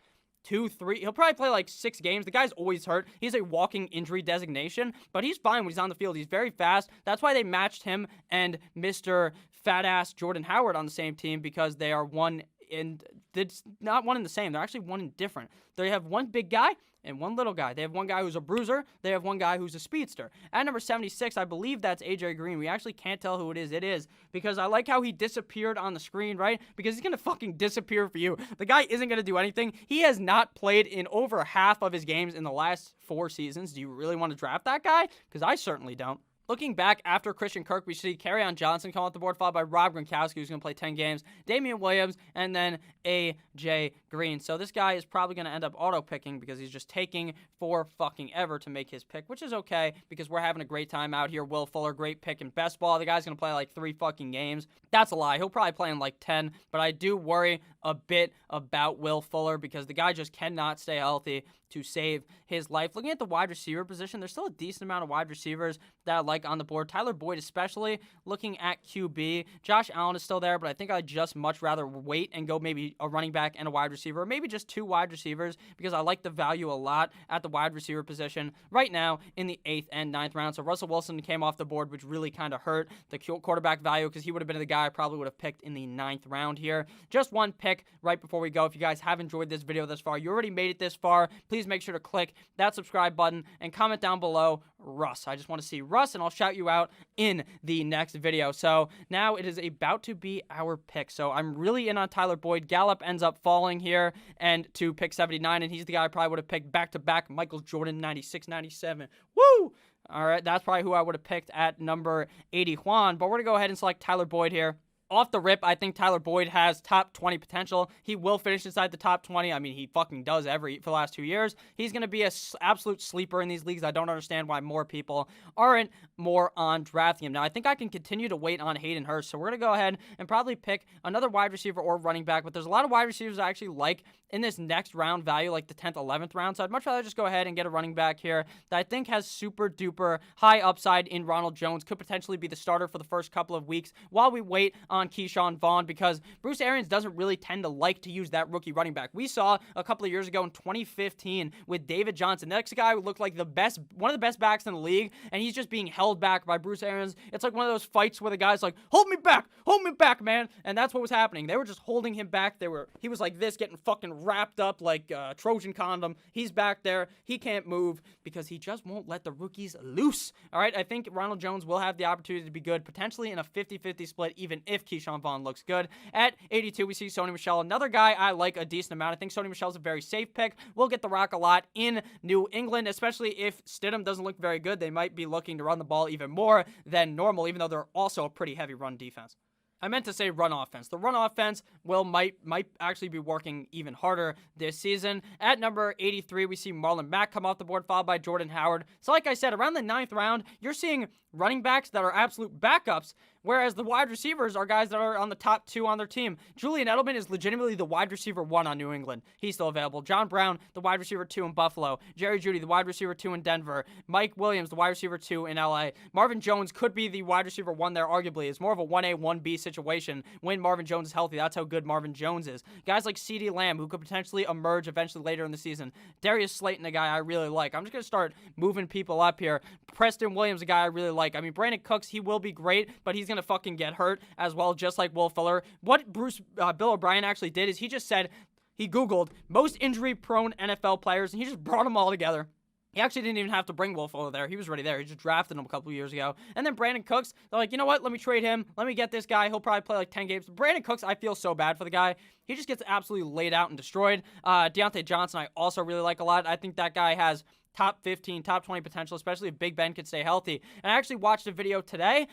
A: 2, 3. He'll probably play like 6 games. The guy's always hurt. He's a walking injury designation, but he's fine when he's on the field. He's very fast. That's why they matched him and Mr. Fat-ass Jordan Howard on the same team, because they are one in, it's not one and the same. They're actually one and different. They have one big guy and one little guy. They have one guy who's a bruiser. They have one guy who's a speedster. At number 76, I believe that's AJ Green. We actually can't tell who it is. It is, because I like how he disappeared on the screen, right? Because he's going to fucking disappear for you. The guy isn't going to do anything. He has not played in over half of his games in the last 4 seasons. Do you really want to draft that guy? Because I certainly don't. Looking back after Christian Kirk, we see Kerryon Johnson come off the board, followed by Rob Gronkowski, who's going to play 10 games, Damian Williams, and then A.J. Green. So this guy is probably going to end up auto-picking because he's just taking for fucking ever to make his pick, which is okay because we're having a great time out here. Will Fuller, great pick in best ball. The guy's going to play like 3 fucking games. That's a lie. He'll probably play in like 10, but I do worry a bit about Will Fuller because the guy just cannot stay healthy to save his life. Looking at the wide receiver position, there's still a decent amount of wide receivers that I like on the board. Tyler Boyd especially. Looking at QB, Josh Allen is still there, but I think I'd just much rather wait and go maybe a running back and a wide receiver, or maybe just 2 wide receivers, because I like the value a lot at the wide receiver position right now in the 8th and 9th round. So Russell Wilson came off the board, which really kind of hurt the quarterback value because he would have been the guy I probably would have picked in the 9th round here. Just one pick right before we go. If you guys have enjoyed this video thus far, you already made it this far, please make sure to click that subscribe button and comment down below Russ. I just want to see Russ, and I'll shout you out in the next video. So now it is about to be our pick. So I'm really in on Tyler Boyd. Gallup ends up falling here and to pick 79, and he's the guy I probably would have picked back-to-back. Michael Jordan, 96, 97. Woo! All right, that's probably who I would have picked at number 81, but we're going to go ahead and select Tyler Boyd here. Off the rip, I think Tyler Boyd has top 20 potential. He will finish inside the top 20. I mean, he fucking does for the last 2 years. He's going to be an absolute sleeper in these leagues. I don't understand why more people aren't more on drafting him. Now, I think I can continue to wait on Hayden Hurst, so we're going to go ahead and probably pick another wide receiver or running back, but there's a lot of wide receivers I actually like in this next round value, like the 10th, 11th round, so I'd much rather just go ahead and get a running back here that I think has super-duper high upside in Ronald Jones, could potentially be the starter for the first couple of weeks while we wait on on Keyshawn Vaughn because Bruce Arians doesn't really tend to like to use that rookie running back. We saw a couple of years ago in 2015 with David Johnson. Next guy who looked like one of the best backs in the league, and he's just being held back by Bruce Arians. It's like one of those fights where the guy's like, hold me back, man. And that's what was happening. They were just holding him back. He was like this, getting fucking wrapped up like a Trojan condom. He's back there. He can't move because he just won't let the rookies loose. All right, I think Ronald Jones will have the opportunity to be good, potentially in a 50-50 split, even if Keyshawn Vaughn looks good. At 82, we see Sony Michel, another guy I like a decent amount. I think Sony Michel's a very safe pick. We'll get the rock a lot in New England, especially if Stidham doesn't look very good. They might be looking to run the ball even more than normal, even though they're also a pretty heavy run defense. I meant to say run offense. The run offense might actually be working even harder this season. At number 83, we see Marlon Mack come off the board, followed by Jordan Howard. So like I said, around the 9th round, you're seeing running backs that are absolute backups, whereas the wide receivers are guys that are on the top 2 on their team. Julian Edelman is legitimately the wide receiver 1 on New England. He's still available. John Brown, the wide receiver 2 in Buffalo. Jerry Jeudy, the wide receiver 2 in Denver. Mike Williams, the wide receiver 2 in LA. Marvin Jones could be the wide receiver 1 there, arguably. It's more of a 1A, 1B situation when Marvin Jones is healthy. That's how good Marvin Jones is. Guys like CeeDee Lamb, who could potentially emerge eventually later in the season. Darius Slayton, a guy I really like. I'm just going to start moving people up here. Preston Williams, a guy I really like. I mean, Brandon Cooks, he will be great, but he's going to fucking get hurt as well, just like Will Fuller. What Bill O'Brien actually did is he just said, he Googled most injury-prone NFL players, and he just brought them all together. He actually didn't even have to bring Will Fuller there. He was already there. He just drafted him a couple of years ago. And then Brandon Cooks, they're like, you know what? Let me trade him. Let me get this guy. He'll probably play like 10 games. Brandon Cooks, I feel so bad for the guy. He just gets absolutely laid out and destroyed. Deontay Johnson, I also really like a lot. I think that guy has top 15, top 20 potential, especially if Big Ben could stay healthy. And I actually watched a video today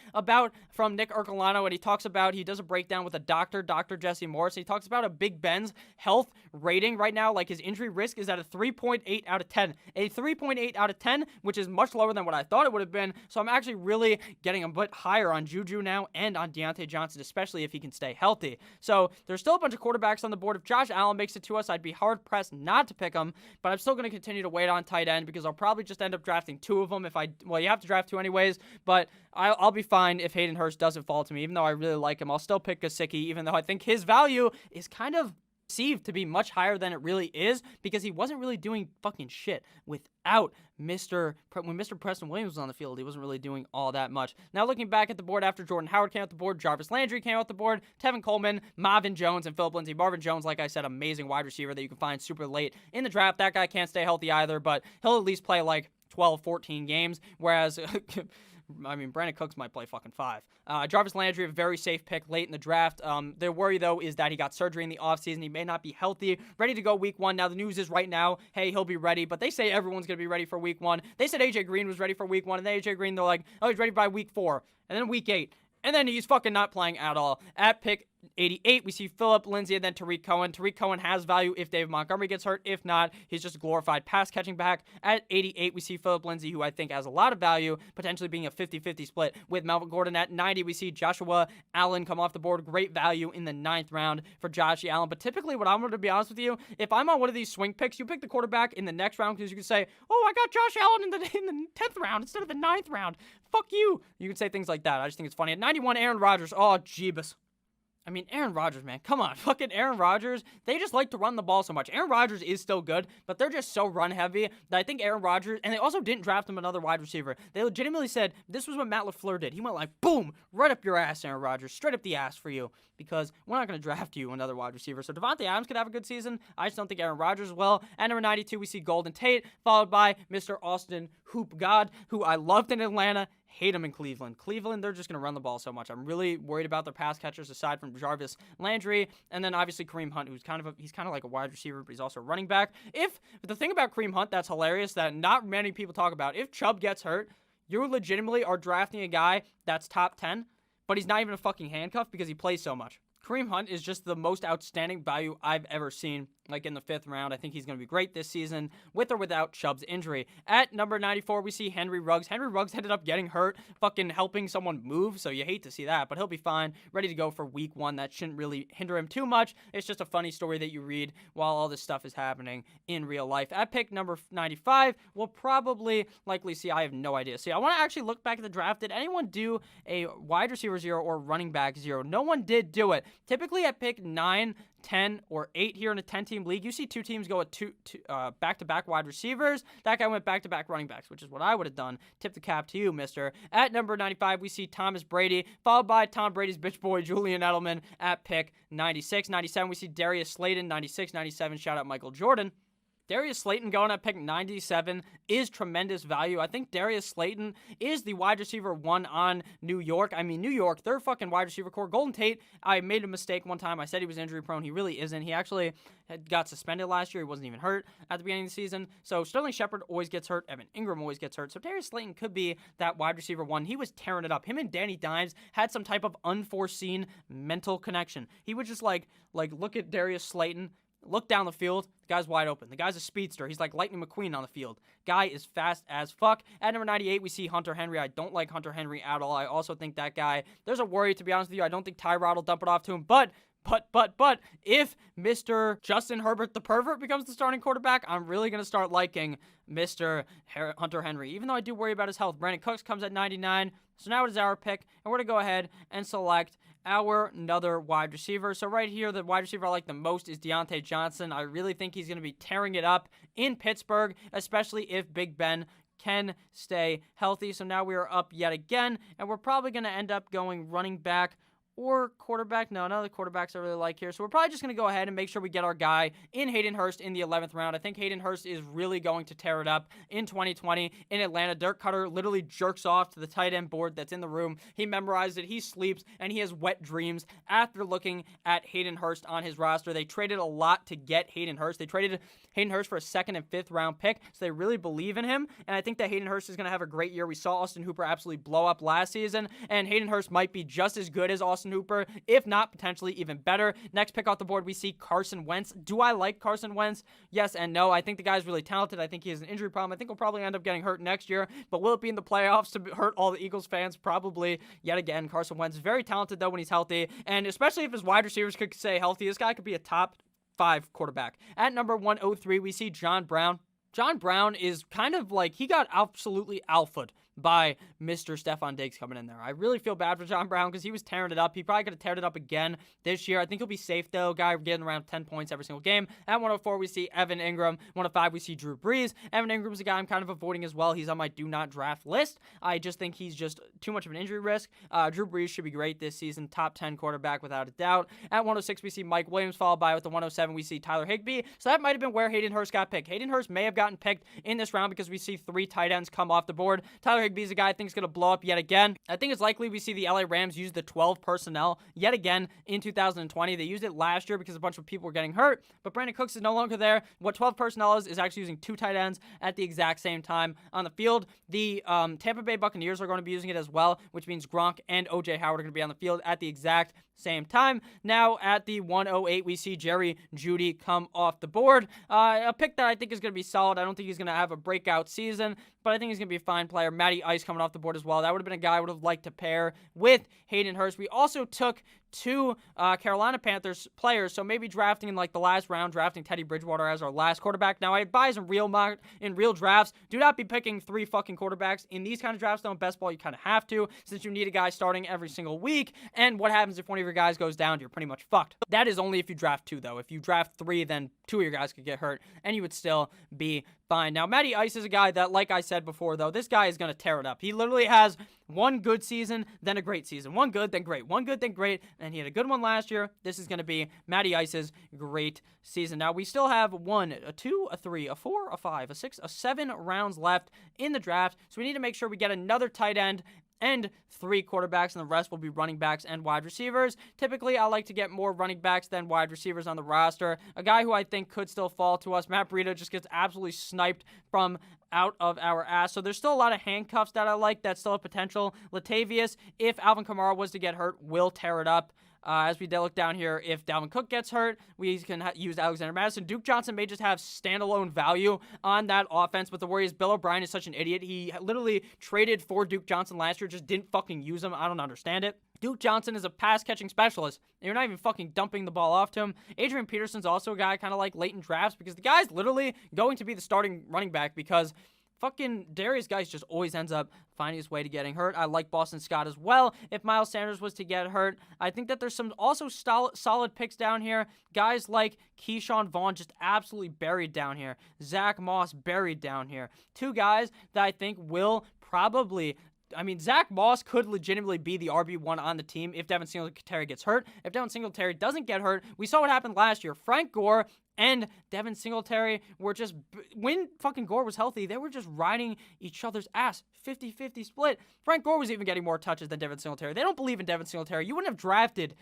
A: from Nick Ercolano, and he does a breakdown with a doctor, Dr. Jesse Morris. He talks about a Big Ben's health rating right now, like his injury risk is at a 3.8 out of 10. A 3.8 out of 10, which is much lower than what I thought it would have been. So I'm actually really getting a bit higher on Juju now and on Deontay Johnson, especially if he can stay healthy. So there's still a bunch of quarterbacks on the board. If Josh Allen makes it to us, I'd be hard-pressed not to pick him, but I'm still going to continue to wait on tight end because I'll probably just end up drafting 2 of them you have to draft 2 anyways, but I'll be fine if Hayden Hurst doesn't fall to me. Even though I really like him, I'll still pick Gesicki, even though I think his value is kind of perceived to be much higher than it really is because he wasn't really doing fucking shit without when Mr. Preston Williams was on the field. He wasn't really doing all that much. Now looking back at the board after Jordan Howard came off the board, Jarvis Landry came off the board, Tevin Coleman, Marvin Jones, and Philip Lindsay. Marvin Jones, like I said, amazing wide receiver that you can find super late in the draft. That guy can't stay healthy either, but he'll at least play like 12, 14 games, whereas Brandon Cooks might play fucking 5. Jarvis Landry, a very safe pick late in the draft. Their worry, though, is that he got surgery in the offseason. He may not be healthy, ready to go week 1. Now, the news is right now, hey, he'll be ready, but they say everyone's going to be ready for week 1. They said AJ Green was ready for week 1, and then AJ Green, they're like, oh, he's ready by week 4, and then week 8. And then he's fucking not playing at all. At pick 88, we see Philip Lindsay and then Tariq Cohen. Tariq Cohen has value if David Montgomery gets hurt. If not, he's just a glorified pass-catching back. At 88, we see Philip Lindsay, who I think has a lot of value, potentially being a 50-50 split with Melvin Gordon. At 90, we see Joshua Allen come off the board. Great value in the 9th round for Josh Allen. But typically, what I'm going to be honest with you, if I'm on one of these swing picks, you pick the quarterback in the next round because you can say, oh, I got Josh Allen in the 10th round instead of the 9th round. Fuck you. You can say things like that. I just think it's funny. At 91, Aaron Rodgers. Oh, jeebus. I mean, Aaron Rodgers, man, come on. Fucking Aaron Rodgers, they just like to run the ball so much. Aaron Rodgers is still good, but they're just so run-heavy that I think Aaron Rodgers, and they also didn't draft him another wide receiver. They legitimately said, this was what Matt LaFleur did. He went like, boom, right up your ass, Aaron Rodgers, straight up the ass for you, because we're not going to draft you another wide receiver. So Devontae Adams could have a good season. I just don't think Aaron Rodgers will. At number 92, we see Golden Tate, followed by Mr. Austin Hoop God, who I loved in Atlanta. Hate him in Cleveland. Cleveland, they're just going to run the ball so much. I'm really worried about their pass catchers aside from Jarvis Landry. And then obviously Kareem Hunt, who's he's kind of like a wide receiver, but he's also a running back. But the thing about Kareem Hunt that's hilarious that not many people talk about, if Chubb gets hurt, you legitimately are drafting a guy that's top 10, but he's not even a fucking handcuff because he plays so much. Kareem Hunt is just the most outstanding value I've ever seen like in the 5th round. I think he's going to be great this season with or without Chubb's injury. At number 94, we see Henry Ruggs. Henry Ruggs ended up getting hurt, fucking helping someone move, so you hate to see that, but he'll be fine, ready to go for week 1. That shouldn't really hinder him too much. It's just a funny story that you read while all this stuff is happening in real life. At pick number 95, we'll probably likely see, I have no idea. See, I want to actually look back at the draft. Did anyone do a wide receiver 0 or running back 0? No one did do it. Typically at pick 9, 10, or 8 here in a 10-team league, you see 2 teams go with back-to-back wide receivers. That guy went back-to-back running backs, which is what I would have done. Tip the cap to you, mister. At number 95, we see Thomas Brady, followed by Tom Brady's bitch boy, Julian Edelman, at pick 96. 97, we see Darius Slayton. 96, 97, shout out Michael Jordan. Darius Slayton going at pick 97 is tremendous value. I think Darius Slayton is the wide receiver 1 on New York. I mean, New York, their fucking wide receiver core. Golden Tate, I made a mistake one time. I said he was injury prone. He really isn't. He actually got suspended last year. He wasn't even hurt at the beginning of the season. So Sterling Shepard always gets hurt. Evan Ingram always gets hurt. So Darius Slayton could be that wide receiver 1. He was tearing it up. Him and Danny Dimes had some type of unforeseen mental connection. He would just like look at Darius Slayton, look down the field, the guy's wide open. The guy's a speedster. He's like Lightning McQueen on the field. Guy is fast as fuck. At number 98, we see Hunter Henry. I don't like Hunter Henry at all. I also think that guy, there's a worry, to be honest with you. I don't think Tyrod will dump it off to him, but if Mr. Justin Herbert the pervert becomes the starting quarterback, I'm really going to start liking Mr. Hunter Henry, even though I do worry about his health. Brandon Cooks comes at 99, so now it is our pick, and we're going to go ahead and select our another wide receiver. So right here, the wide receiver I like the most is Deontay Johnson. I really think he's going to be tearing it up in Pittsburgh, especially if Big Ben can stay healthy. So now we are up yet again, and we're probably going to end up going running back or quarterback. No, none of the quarterbacks I really like here. So we're probably just going to go ahead and make sure we get our guy in Hayden Hurst in the 11th round. I think Hayden Hurst is really going to tear it up in 2020 in Atlanta. Dirk Cutter literally jerks off to the tight end board that's in the room. He memorized it. He sleeps, and he has wet dreams after looking at Hayden Hurst on his roster. They traded a lot to get Hayden Hurst. They traded Hayden Hurst for a 2nd and 5th round pick, so they really believe in him, and I think that Hayden Hurst is going to have a great year. We saw Austin Hooper absolutely blow up last season, and Hayden Hurst might be just as good as Austin Hooper, if not potentially even better. Next pick off the board, we see Carson Wentz. Do I like Carson Wentz? Yes and no. I think the guy's really talented. I think he has an injury problem. I think he'll probably end up getting hurt next year, but will it be in the playoffs to hurt all the Eagles fans? Probably. Yet again, Carson Wentz is very talented, though, when he's healthy, and especially if his wide receivers could stay healthy, this guy could be a top 5 quarterback. At number 103, we see John Brown. John Brown is kind of like, he got absolutely alphaed by Mr. Stefon Diggs coming in there. I really feel bad for John Brown because he was tearing it up. He probably could have teared it up again this year. I think he'll be safe, though. Guy getting around 10 points every single game. At 104, we see Evan Ingram. 105, we see Drew Brees. Evan Ingram's a guy I'm kind of avoiding as well. He's on my do not draft list. I just think he's just too much of an injury risk. Drew Brees should be great this season. Top 10 quarterback without a doubt. At 106, we see Mike Williams, followed by with the 107, we see Tyler Higbee. So that might have been where Hayden Hurst got picked. Hayden Hurst may have gotten picked in this round because we see 3 tight ends come off the board. Tyler Higbee is a guy I think is going to blow up yet again. I think it's likely we see the LA Rams use the 12 personnel yet again in 2020. They used it last year because a bunch of people were getting hurt, but Brandon Cooks is no longer there. What 12 personnel is actually using 2 tight ends at the exact same time on the field. The Tampa Bay Buccaneers are going to be using it as well, which means Gronk and OJ Howard are going to be on the field at the exact same time. Now at the 108, we see Jerry Jeudy come off the board. A pick that I think is going to be solid. I don't think he's going to have a breakout season, but I think he's going to be a fine player. Matty Ice coming off the board as well. That would have been a guy I would have liked to pair with Hayden Hurst. We also took 2 Carolina Panthers players, so maybe drafting in like the last round, drafting Teddy Bridgewater as our last quarterback. Now, I advise in real drafts, do not be picking 3 fucking quarterbacks. In these kind of drafts, though, in best ball, you kind of have to, since you need a guy starting every single week, and what happens if one of your guys goes down, you're pretty much fucked. That is only if you draft 2, though. If you draft 3, then 2 of your guys could get hurt, and you would still be fine. Now, Matty Ice is a guy that, like I said before, though, this guy is going to tear it up. He literally has one good season, then a great season. One good, then great. One good, then great. And he had a good one last year. This is going to be Matty Ice's great season. Now, we still have 1, a 2, a 3, a 4, a 5, a 6, a 7 rounds left in the draft. So we need to make sure we get another tight end and 3 quarterbacks, and the rest will be running backs and wide receivers. Typically, I like to get more running backs than wide receivers on the roster. A guy who I think could still fall to us, Matt Breida, just gets absolutely sniped from out of our ass. So there's still a lot of handcuffs that I like that still have potential. Latavius, if Alvin Kamara was to get hurt, will tear it up. As we look down here, if Dalvin Cook gets hurt, we can use Alexander Madison. Duke Johnson may just have standalone value on that offense, but the worry is Bill O'Brien is such an idiot. He literally traded for Duke Johnson last year, just didn't fucking use him. I don't understand it. Duke Johnson is a pass-catching specialist, and you're not even fucking dumping the ball off to him. Adrian Peterson's also a guy I kind of like late in drafts because the guy's literally going to be the starting running back because fucking Darius Geis just always ends up finding his way to getting hurt. I like Boston Scott as well. If Miles Sanders was to get hurt, I think that there's some also solid picks down here. Guys like Keyshawn Vaughn just absolutely buried down here. Zach Moss buried down here. Two guys that I think will probably... Zach Moss could legitimately be the RB1 on the team if Devin Singletary gets hurt. If Devin Singletary doesn't get hurt, we saw what happened last year. Frank Gore and Devin Singletary were just, when fucking Gore was healthy, they were just riding each other's ass. 50-50 split. Frank Gore was even getting more touches than Devin Singletary. They don't believe in Devin Singletary. You wouldn't have drafted...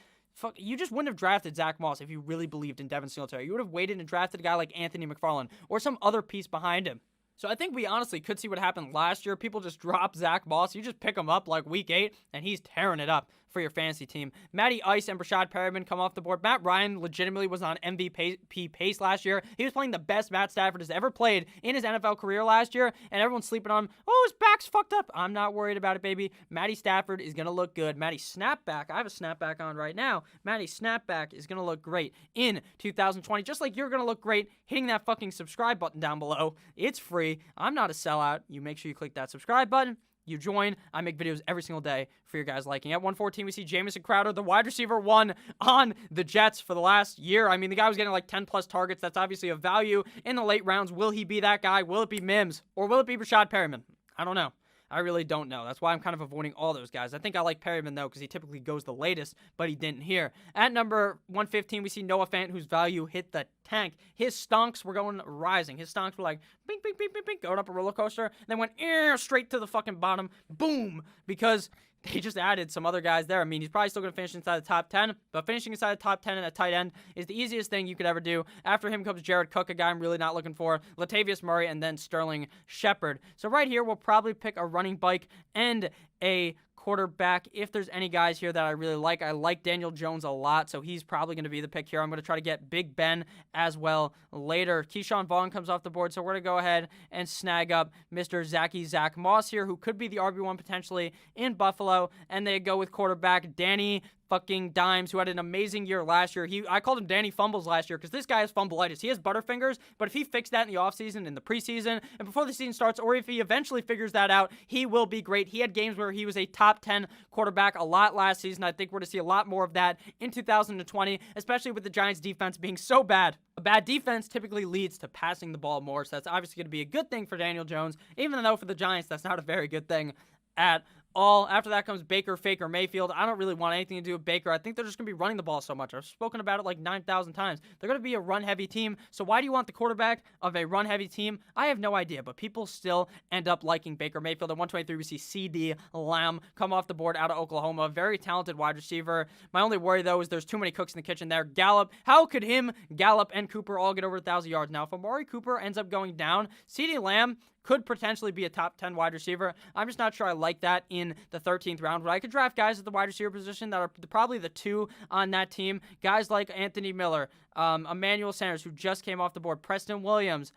A: You just wouldn't have drafted Zach Moss if you really believed in Devin Singletary. You would have waited and drafted a guy like Anthony McFarland or some other piece behind him. So I think we honestly could see what happened last year. People just drop Zach Moss. You just pick him up like week 8, and he's tearing it up for your fantasy team. Matty Ice and Brashad Perriman come off the board. Matt Ryan legitimately was on MVP pace last year. He was playing the best Matt Stafford has ever played in his NFL career last year, and everyone's sleeping on him. Oh, his back's fucked up. I'm not worried about it, baby. Matty Stafford is going to look good. Matty Snapback, I have a snapback on right now. Matty Snapback is going to look great in 2020, just like you're going to look great hitting that fucking subscribe button down below. It's free. I'm not a sellout. You make sure you click that subscribe button. You join. I make videos every single day for your guys liking. At 114, we see Jamison Crowder, the wide receiver 1 on the Jets for the last year. The guy was getting like 10-plus targets. That's obviously a value in the late rounds. Will he be that guy? Will it be Mims? Or will it be Brashad Perriman? I don't know. I really don't know. That's why I'm kind of avoiding all those guys. I think I like Perryman, though, because he typically goes the latest, but he didn't here. At number 115, we see Noah Fant, whose value hit the tank. His stonks were going rising. His stonks were like, bing, bing, bing, bing, bing, going up a roller coaster, and then went straight to the fucking bottom. Boom! Because they just added some other guys there. He's probably still going to finish inside the top 10, but finishing inside the top 10 and a tight end is the easiest thing you could ever do. After him comes Jared Cook, a guy I'm really not looking for, Latavius Murray, and then Sterling Shepard. So right here, we'll probably pick a running back and a quarterback. If there's any guys here that I really like, I like Daniel Jones a lot, so he's probably going to be the pick here. I'm going to try to get Big Ben as well later. Keyshawn Vaughn comes off the board, so we're going to go ahead and snag up Mr. Zach Moss here, who could be the RB1 potentially in Buffalo, and they go with quarterback Danny fucking Dimes, who had an amazing year last year. I called him Danny Fumbles last year because this guy has fumbleitis. He has butterfingers, but if he fixed that in the offseason, in the preseason, and before the season starts, or if he eventually figures that out, he will be great. He had games where he was a top 10 quarterback a lot last season. I think we're going to see a lot more of that in 2020, especially with the Giants' defense being so bad. A bad defense typically leads to passing the ball more, so that's obviously going to be a good thing for Daniel Jones, even though for the Giants, that's not a very good thing at all. After that comes Baker, Faker, Mayfield. I don't really want anything to do with Baker. I think they're just going to be running the ball so much. I've spoken about it like 9,000 times. They're going to be a run-heavy team. So why do you want the quarterback of a run-heavy team? I have no idea, but people still end up liking Baker Mayfield. At 123, we see CD Lamb come off the board out of Oklahoma. Very talented wide receiver. My only worry, though, is there's too many cooks in the kitchen there. Gallup. How could him, Gallup, and Cooper all get over 1,000 yards? Now, if Amari Cooper ends up going down, CD Lamb could potentially be a top 10 wide receiver. I'm just not sure I like that in the 13th round, but I could draft guys at the wide receiver position that are probably the 2 on that team. Guys like Anthony Miller, Emmanuel Sanders, who just came off the board, Preston Williams,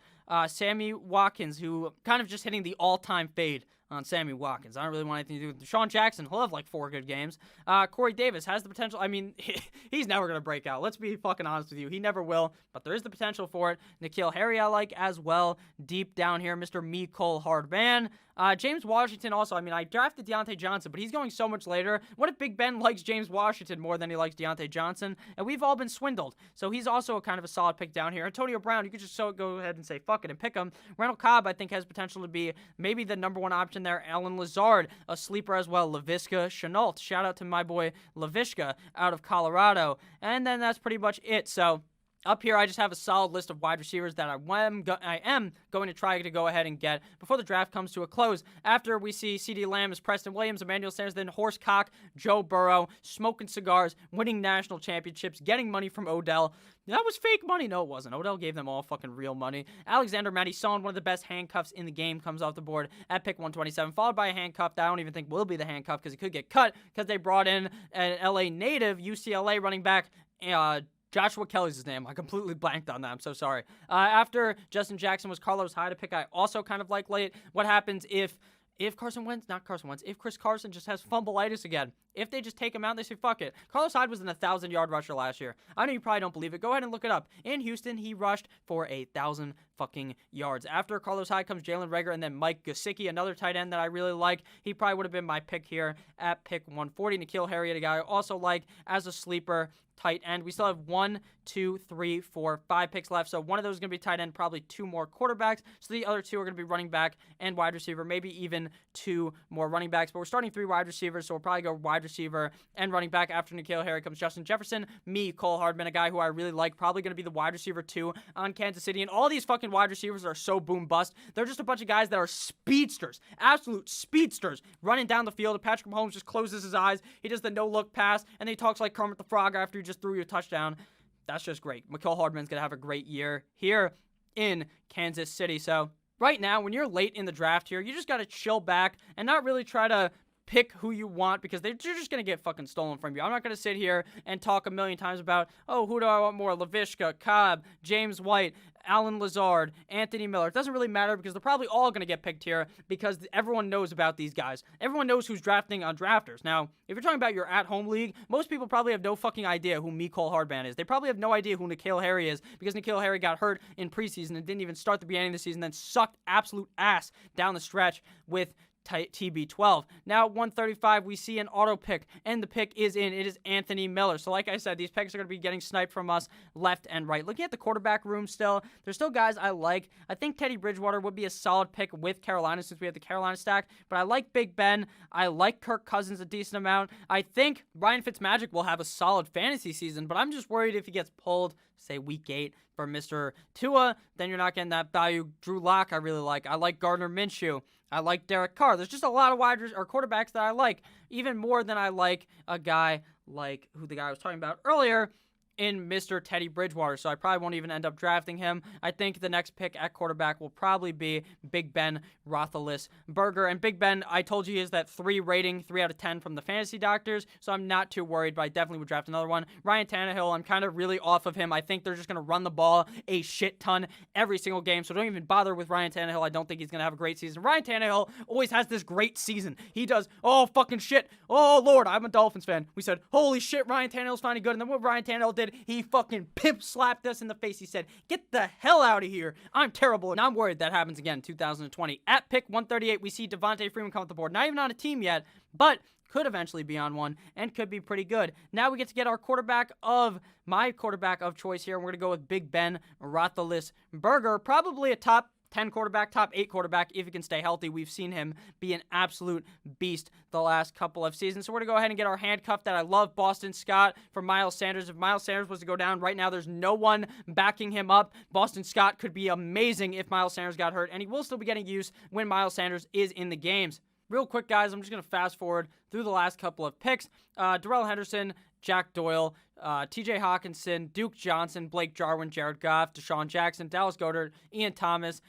A: Sammy Watkins, who kind of just hitting the all-time fade on Sammy Watkins. I don't really want anything to do with Deshaun Jackson. He'll have like 4 good games. Corey Davis has the potential. He's never going to break out. Let's be fucking honest with you. He never will, but there is the potential for it. N'Keal Harry I like as well. Deep down here, Mr. Mecole Hardman. James Washington also. I drafted Deontay Johnson, but he's going so much later. What if Big Ben likes James Washington more than he likes Deontay Johnson? And we've all been swindled. So he's also a kind of a solid pick down here. Antonio Brown, you could just go ahead and say fuck it and pick him. Randall Cobb, I think, has potential to be maybe the number 1 option there. Alan Lazard, a sleeper as well. Laviska Shenault. Shout out to my boy Laviska out of Colorado. And then that's pretty much it. So Up here, I just have a solid list of wide receivers that I am going to try to go ahead and get before the draft comes to a close. After we see CeeDee Lamb as Preston Williams, Emmanuel Sanders, then Horsecock, Joe Burrow, smoking cigars, winning national championships, getting money from Odell. That was fake money. No, it wasn't. Odell gave them all fucking real money. Alexander Mattison, one of the best handcuffs in the game, comes off the board at pick 127, followed by a handcuff that I don't even think will be the handcuff because he could get cut because they brought in an LA native, UCLA running back, Joshua Kelly's his name. I completely blanked on that. I'm so sorry. After Justin Jackson was Carlos Hyde, a pick I also kind of like late. What happens if Chris Carson just has fumbleitis again? If they just take him out and they say, fuck it. Carlos Hyde was an 1,000-yard rusher last year. I know you probably don't believe it. Go ahead and look it up. In Houston, he rushed for 1,000 fucking yards. After Carlos Hyde comes Jalen Reagor and then Mike Gesicki, another tight end that I really like. He probably would have been my pick here at pick 140. N'Keal Harriet, a guy I also like as a sleeper tight end. We still have 1, 2, 3, 4, 5 picks left. So one of those is going to be tight end, probably 2 more quarterbacks. So the other 2 are going to be running back and wide receiver, maybe even 2 more running backs. But we're starting 3 wide receivers, so we'll probably go wide receiver and running back. After N'Keal Harriet comes Justin Jefferson, me, Cole Hardman, a guy who I really like, probably going to be the wide receiver 2 on Kansas City. And all these fucking wide receivers are so boom bust. They're just a bunch of guys that are speedsters, absolute speedsters, running down the field. Patrick Mahomes just closes his eyes. He does the no-look pass, and then he talks like Kermit the Frog after he just threw you a touchdown. That's just great. Mecole Hardman's going to have a great year here in Kansas City. So right now, when you're late in the draft here, you just got to chill back and not really try to pick who you want because you're just going to get fucking stolen from you. I'm not going to sit here and talk a million times about, oh, who do I want more? Laviska, Cobb, James White, Alan Lazard, Anthony Miller. It doesn't really matter because they're probably all going to get picked here because everyone knows about these guys. Everyone knows who's drafting on drafters. Now, if you're talking about your at-home league, most people probably have no fucking idea who Mecole Hardman is. They probably have no idea who N'Keal Harriet is because N'Keal Harriet got hurt in preseason and didn't even start the beginning of the season, then sucked absolute ass down the stretch with TB12. Now at 135, we see an auto pick, and the pick is in. It is Anthony Miller. So like I said, these picks are going to be getting sniped from us left and right. Looking at the quarterback room still, there's still guys I like. I think Teddy Bridgewater would be a solid pick with Carolina since we have the Carolina stack, but I like Big Ben. I like Kirk Cousins a decent amount. I think Ryan Fitzmagic will have a solid fantasy season, but I'm just worried if he gets pulled, say week 8, for Mr. Tua, then you're not getting that value. Drew Lock I really like. I like Gardner Minshew. I like Derek Carr. There's just a lot of quarterbacks that I like, even more than I like a guy like who the guy I was talking about earlier in Mr. Teddy Bridgewater, so I probably won't even end up drafting him. I think the next pick at quarterback will probably be Big Ben Roethlisberger. And Big Ben, I told you, he has that 3 rating, 3 out of 10 from the fantasy doctors, so I'm not too worried, but I definitely would draft another one. Ryan Tannehill, I'm kind of really off of him. I think they're just going to run the ball a shit ton every single game, so don't even bother with Ryan Tannehill. I don't think he's going to have a great season. Ryan Tannehill always has this great season. He does, oh, fucking shit. Oh, Lord, I'm a Dolphins fan. We said, holy shit, Ryan Tannehill's finally good. And then what Ryan Tannehill did, he fucking pimp slapped us in the face. He said, get the hell out of here. I'm terrible. And I'm worried that happens again in 2020. At pick 138, we see Devontae Freeman come off the board. Not even on a team yet, but could eventually be on one and could be pretty good. Now we get to get our my quarterback of choice here. We're going to go with Big Ben Roethlisberger. Probably a top 10 quarterback, top 8 quarterback if he can stay healthy. We've seen him be an absolute beast the last couple of seasons. So we're going to go ahead and get our handcuff that I love, Boston Scott, for Miles Sanders. If Miles Sanders was to go down right now, there's no one backing him up. Boston Scott could be amazing if Miles Sanders got hurt, and he will still be getting used when Miles Sanders is in the games. Real quick, guys, I'm just going to fast forward through the last couple of picks. Darrell Henderson, Jack Doyle, TJ Hawkinson, Duke Johnson, Blake Jarwin, Jared Goff, Deshaun Jackson, Dallas Goedert, Ian Thomas,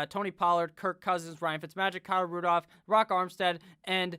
A: Tony Pollard, Kirk Cousins, Ryan Fitzmagic, Kyle Rudolph, Rock Armstead, and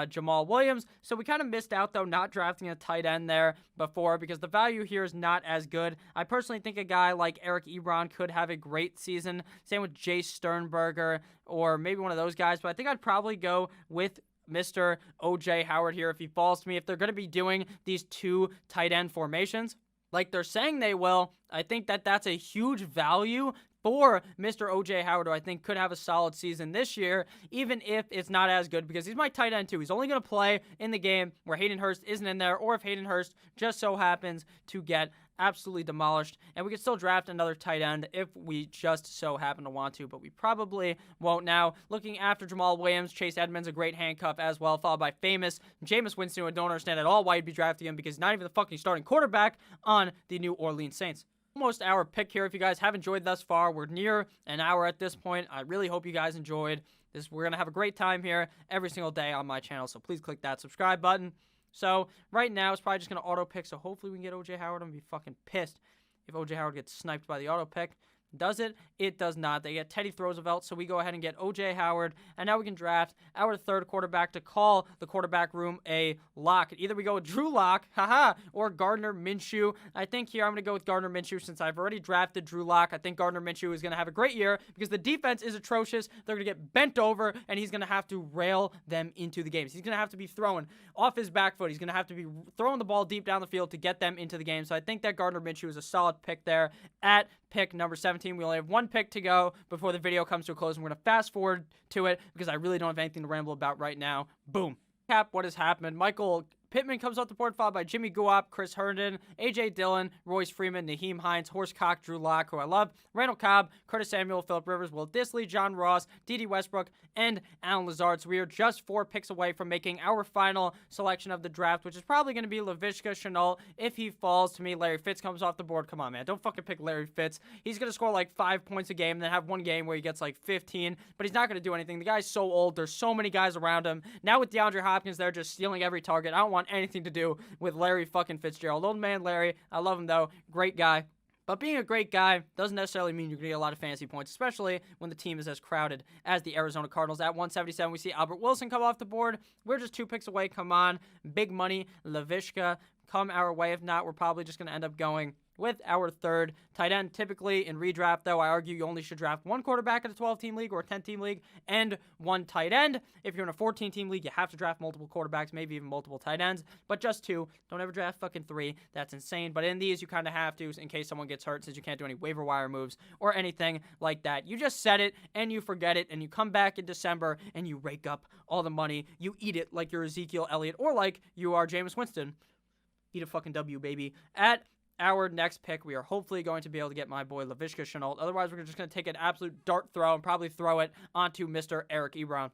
A: Jamal Williams. So we kind of missed out, though, not drafting a tight end there before because the value here is not as good. I personally think a guy like Eric Ebron could have a great season. Same with Jay Sternberger or maybe one of those guys. But I think I'd probably go with Mr. O.J. Howard here if he falls to me. If they're going to be doing these 2 tight end formations like they're saying they will, I think that that's a huge value for Mr. O.J. Howard, who I think could have a solid season this year, even if it's not as good, because he's my tight end too. He's only going to play in the game where Hayden Hurst isn't in there, or if Hayden Hurst just so happens to get absolutely demolished, and we could still draft another tight end if we just so happen to want to, but we probably won't now. Looking after Jamal Williams, Chase Edmonds, a great handcuff as well, followed by famous Jameis Winston, who I don't understand at all why you'd be drafting him because he's not even the fucking starting quarterback on the New Orleans Saints. almost our pick here. If you guys have enjoyed thus far, we're near an hour at this point. I really hope you guys enjoyed this. We're going to have a great time here every single day on my channel, so please click that subscribe button. So right now, it's probably just going to auto pick, so hopefully we can get O.J. Howard. I'm going to be fucking pissed if O.J. Howard gets sniped by the auto pick. Does it? It does not. They get Teddy Roosevelt, so we go ahead and get O.J. Howard, and now we can draft our third quarterback to call the quarterback room a lock. Either we go with Drew Lock, or Gardner Minshew. I think here I'm going to go with Gardner Minshew since I've already drafted Drew Lock. I think Gardner Minshew is going to have a great year because the defense is atrocious. They're going to get bent over, and he's going to have to rail them into the games. He's going to have to be throwing off his back foot. He's going to have to be throwing the ball deep down the field to get them into the game. So I think that Gardner Minshew is a solid pick there at pick number 17. We only have one pick to go before the video comes to a close. And we're going to fast forward to it because I really don't have anything to ramble about right now. Boom. Cap what has happened. Michael Pittman comes off the board, followed by Jimmy Guap, Chris Herndon, A.J. Dillon, Royce Freeman, Naheem Hines, Horsecock, Drew Lock, who I love, Randall Cobb, Curtis Samuel, Phillip Rivers, Will Dissly, John Ross, Dede Westbrook, and Alan Lazard. So we are just 4 picks away from making our final selection of the draft, which is probably going to be Laviska Shenault if he falls to me. Larry Fitz comes off the board. Come on, man. Don't fucking pick Larry Fitz. He's going to score like 5 points a game and then have one game where he gets like 15, but he's not going to do anything. The guy's so old. There's so many guys around him. Now with DeAndre Hopkins, they're just stealing every target. I don't want anything to do with Larry fucking Fitzgerald. Old man Larry. I love him, though. Great guy. But being a great guy doesn't necessarily mean you're going to get a lot of fantasy points, especially when the team is as crowded as the Arizona Cardinals. At 177, we see Albert Wilson come off the board. We're just 2 picks away. Come on. Big money. Laviska come our way. If not, we're probably just going to end up going with our third tight end. Typically, in redraft, though, I argue you only should draft 1 quarterback in a 12-team league or a 10-team league and 1 tight end. If you're in a 14-team league, you have to draft multiple quarterbacks, maybe even multiple tight ends, but just 2. Don't ever draft fucking 3. That's insane. But in these, you kind of have to in case someone gets hurt, since you can't do any waiver wire moves or anything like that. You just set it and you forget it, and you come back in December and you rake up all the money. You eat it like you're Ezekiel Elliott or like you are Jameis Winston. Eat a fucking W, baby. At our next pick, we are hopefully going to be able to get my boy Laviska Shenault. Otherwise, we're just going to take an absolute dart throw and probably throw it onto Mr. Eric Ebron.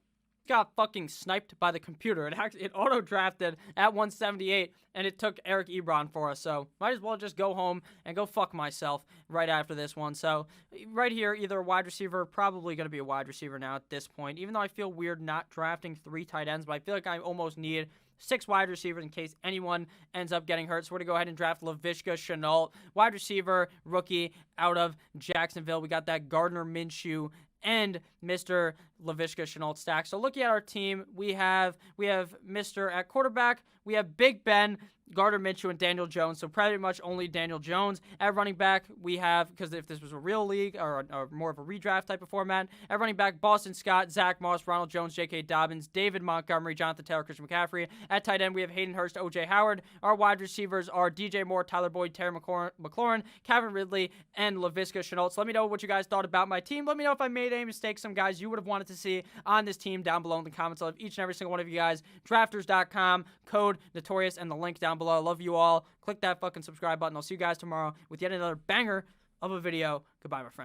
A: Got fucking sniped by the computer. It auto-drafted at 178, and it took Eric Ebron for us. So might as well just go home and go fuck myself right after this one. So right here, either a wide receiver, probably going to be a wide receiver now at this point. Even though I feel weird not drafting 3 tight ends, but I feel like I almost need 6 wide receivers in case anyone ends up getting hurt. So we're going to go ahead and draft Laviska Shenault, wide receiver, rookie out of Jacksonville. We got that Gardner Minshew and Mr. Laviska Shenault stack. So looking at our team, we have Mr. at quarterback, we have Big Ben, Gardner Minshew, and Daniel Jones. So pretty much only Daniel Jones. At running back, we have, because if this was a real league or more of a redraft type of format, at running back, Boston Scott, Zach Moss, Ronald Jones, J.K. Dobbins, David Montgomery, Jonathan Taylor, Christian McCaffrey. At tight end, we have Hayden Hurst, O.J. Howard. Our wide receivers are DJ Moore, Tyler Boyd, Terry McLaurin, Calvin Ridley, and Laviska Shenault. So let me know what you guys thought about my team. Let me know if I made any mistakes, some guys you would have wanted to see on this team down below in the comments. I love each and every single one of you guys. Drafters.com, code Notorious, and the link down below. I love you all. Click that fucking subscribe button. I'll see you guys tomorrow with yet another banger of a video. Goodbye, my friend.